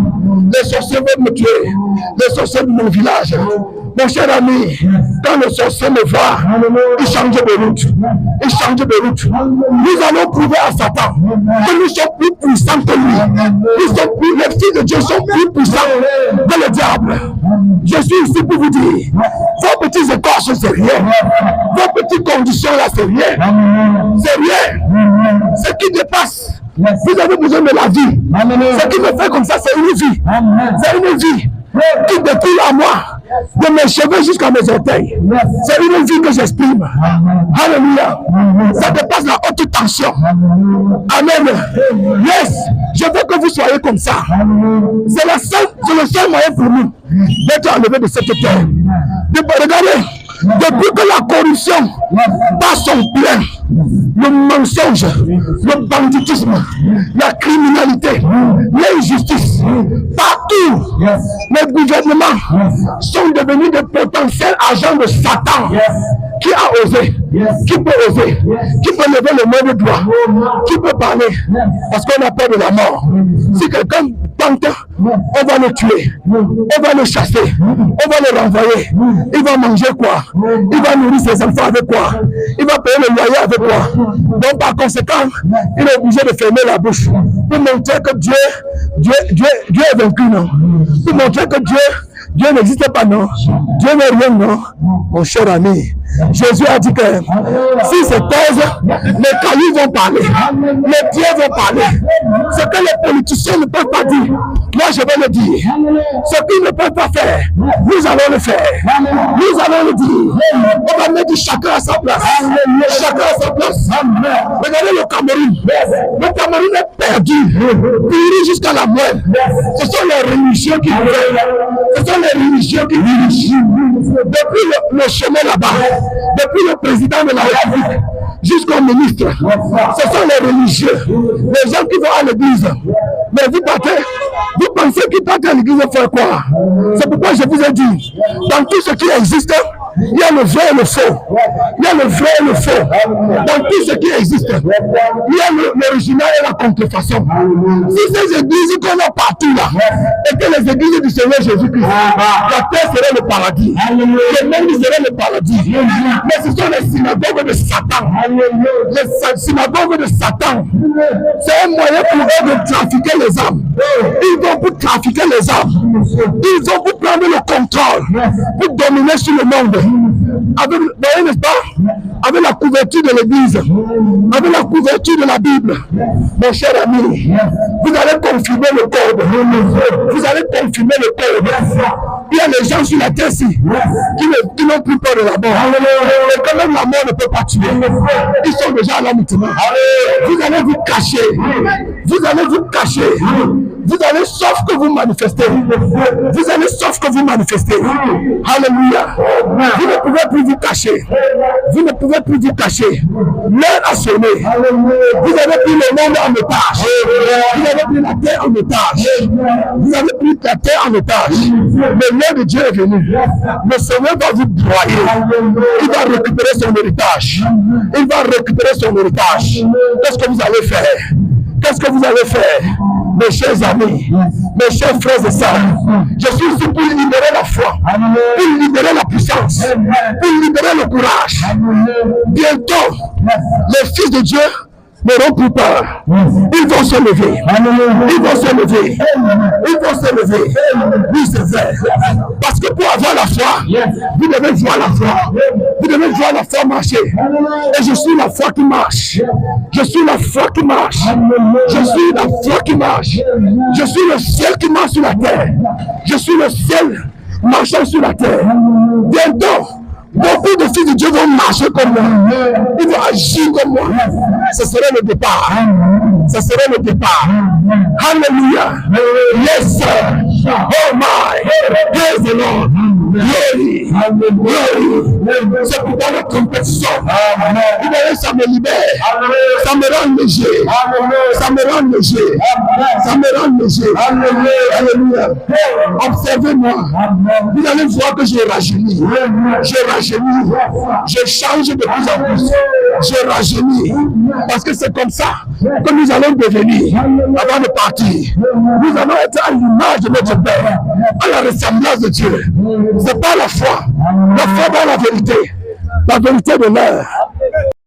Les sorciers veulent me tuer. Les sorciers de mon village. Mon cher ami, quand le sorcier me voit, il change de route. Il change de route. Nous allons prouver à Satan que nous sommes plus puissants que lui. Les fils de Dieu sont plus puissants que le diable. Je suis ici pour vous dire, vos petits écorches, c'est rien. Vos petites conditions là, c'est rien. C'est rien. Ce qui dépasse, vous avez besoin de la vie. Ce qui me fait comme ça, c'est une vie. C'est une vie qui découle à moi, de mes cheveux jusqu'à mes orteils. C'est une vie que j'exprime. Alléluia. Ça dépasse la haute tension. Amen. Yes, je veux que vous soyez comme ça. C'est le seul moyen pour nous d'être enlevés de cette terre. Regardez, depuis que la corruption passe son plein, le mensonge, le banditisme, la criminalité, l'injustice, partout, les gouvernements sont devenus des potentiels agents de Satan. Qui a osé? Qui peut oser? Qui peut lever le mot de doigt? Qui peut parler? Parce qu'on a peur de la mort. Si quelqu'un tente, on va le tuer, on va le chasser, on va le renvoyer. Il va manger quoi? Il va nourrir ses enfants avec quoi? Il va payer le loyer avec quoi? Donc par conséquent, il est obligé de fermer la bouche pour montrer que Dieu est vaincu, non? Pour montrer que Dieu n'existe pas, non? Dieu n'est rien, non? Mon cher ami, Jésus a dit que si c'est thèse, les cailloux vont parler, les pierres vont parler. Ce que les politiciens ne peuvent pas dire, moi je vais le dire. Ce qu'ils ne peuvent pas faire, nous allons le faire. Nous allons le dire. On va mettre chacun à sa place. Chacun à sa place. Regardez le Cameroun. Le Cameroun est perdu, puni jusqu'à la mort. Ce sont les religieux qui veulent. Ce sont les religieux qui dirigent. Depuis le chemin là-bas, depuis le président de la République jusqu'au ministre, ce sont les religieux, les gens qui vont à l'église. Mais vous partez, vous pensez qu'ils partent à l'église faire quoi? C'est pourquoi je vous ai dit, dans tout ce qui existe, il y a le vrai et le faux. Il y a le vrai et le faux. Dans tout ce qui existe, il y a l'original et la contrefaçon. Si ces églises qu'on a partout là, étaient les églises du Seigneur Jésus-Christ, la terre serait le paradis. Le monde serait le paradis. Mais ce sont les synagogues de Satan. Les synagogues de Satan. C'est un moyen pour eux de trafiquer les âmes. Ils vont pour trafiquer les âmes. Ils vont pour prendre le contrôle, pour dominer sur le monde. Avec, n'est-ce pas? Avec la couverture de l'église, avec la couverture de la Bible. Mon cher ami, vous allez confirmer le code. Vous allez confirmer le code. Il y a des gens sur la terre ici qui n'ont plus peur de la mort. Et quand même la mort ne peut pas tuer. Ils sont déjà là maintenant. Vous allez vous cacher. Vous allez vous cacher. Vous allez sauf que vous manifestez. Vous allez sauf que vous manifestez. Alléluia. Vous ne pouvez plus vous cacher. Vous ne pouvez plus vous cacher. L'heure a sonné. Vous avez pris le monde en otage. Vous avez pris la terre en otage. Vous avez pris la terre en otage. Mais l'heure de Dieu est venue. Le Seigneur va vous broyer. Il va récupérer son héritage. Il va récupérer son héritage. Qu'est-ce que vous allez faire? Qu'est-ce que vous allez faire? Mes chers amis, mes chers frères et sœurs, je suis ici pour libérer la foi, pour libérer la puissance, pour libérer le courage. Bientôt, les fils de Dieu n'auront plus peur. Ils vont se lever. Ils vont se lever. Ils vont se lever. Oui, c'est vrai. Parce que pour avoir la foi, vous devez voir la foi. Vous devez voir la foi marcher. Et je suis la foi qui marche. Je suis la foi qui marche. Je suis la foi qui marche. Je suis le ciel qui marche sur la terre. Je suis le ciel marchant sur la terre. Bientôt, Beaucoup de fils de Dieu vont marcher comme moi. Ils vont agir comme moi. Ce serait le départ. Ce serait le départ. Alléluia. Yes, sir. Oh my. Praise the Lord. Glory. Glory. C'est pourquoi la compétition. Ça me libère. Ça me rend léger. Ça me rend léger. Ça me rend léger. Alléluia. Observez-moi. Vous allez voir que je rajeunis. Je rajeunis. Je change de plus en plus. Je rajeunis. Parce que c'est comme ça que nous allons devenir avant de partir. Nous allons être à l'image de notre Père, à la ressemblance de Dieu. C'est pas la foi. La foi dans la vérité. La vérité de l'heure.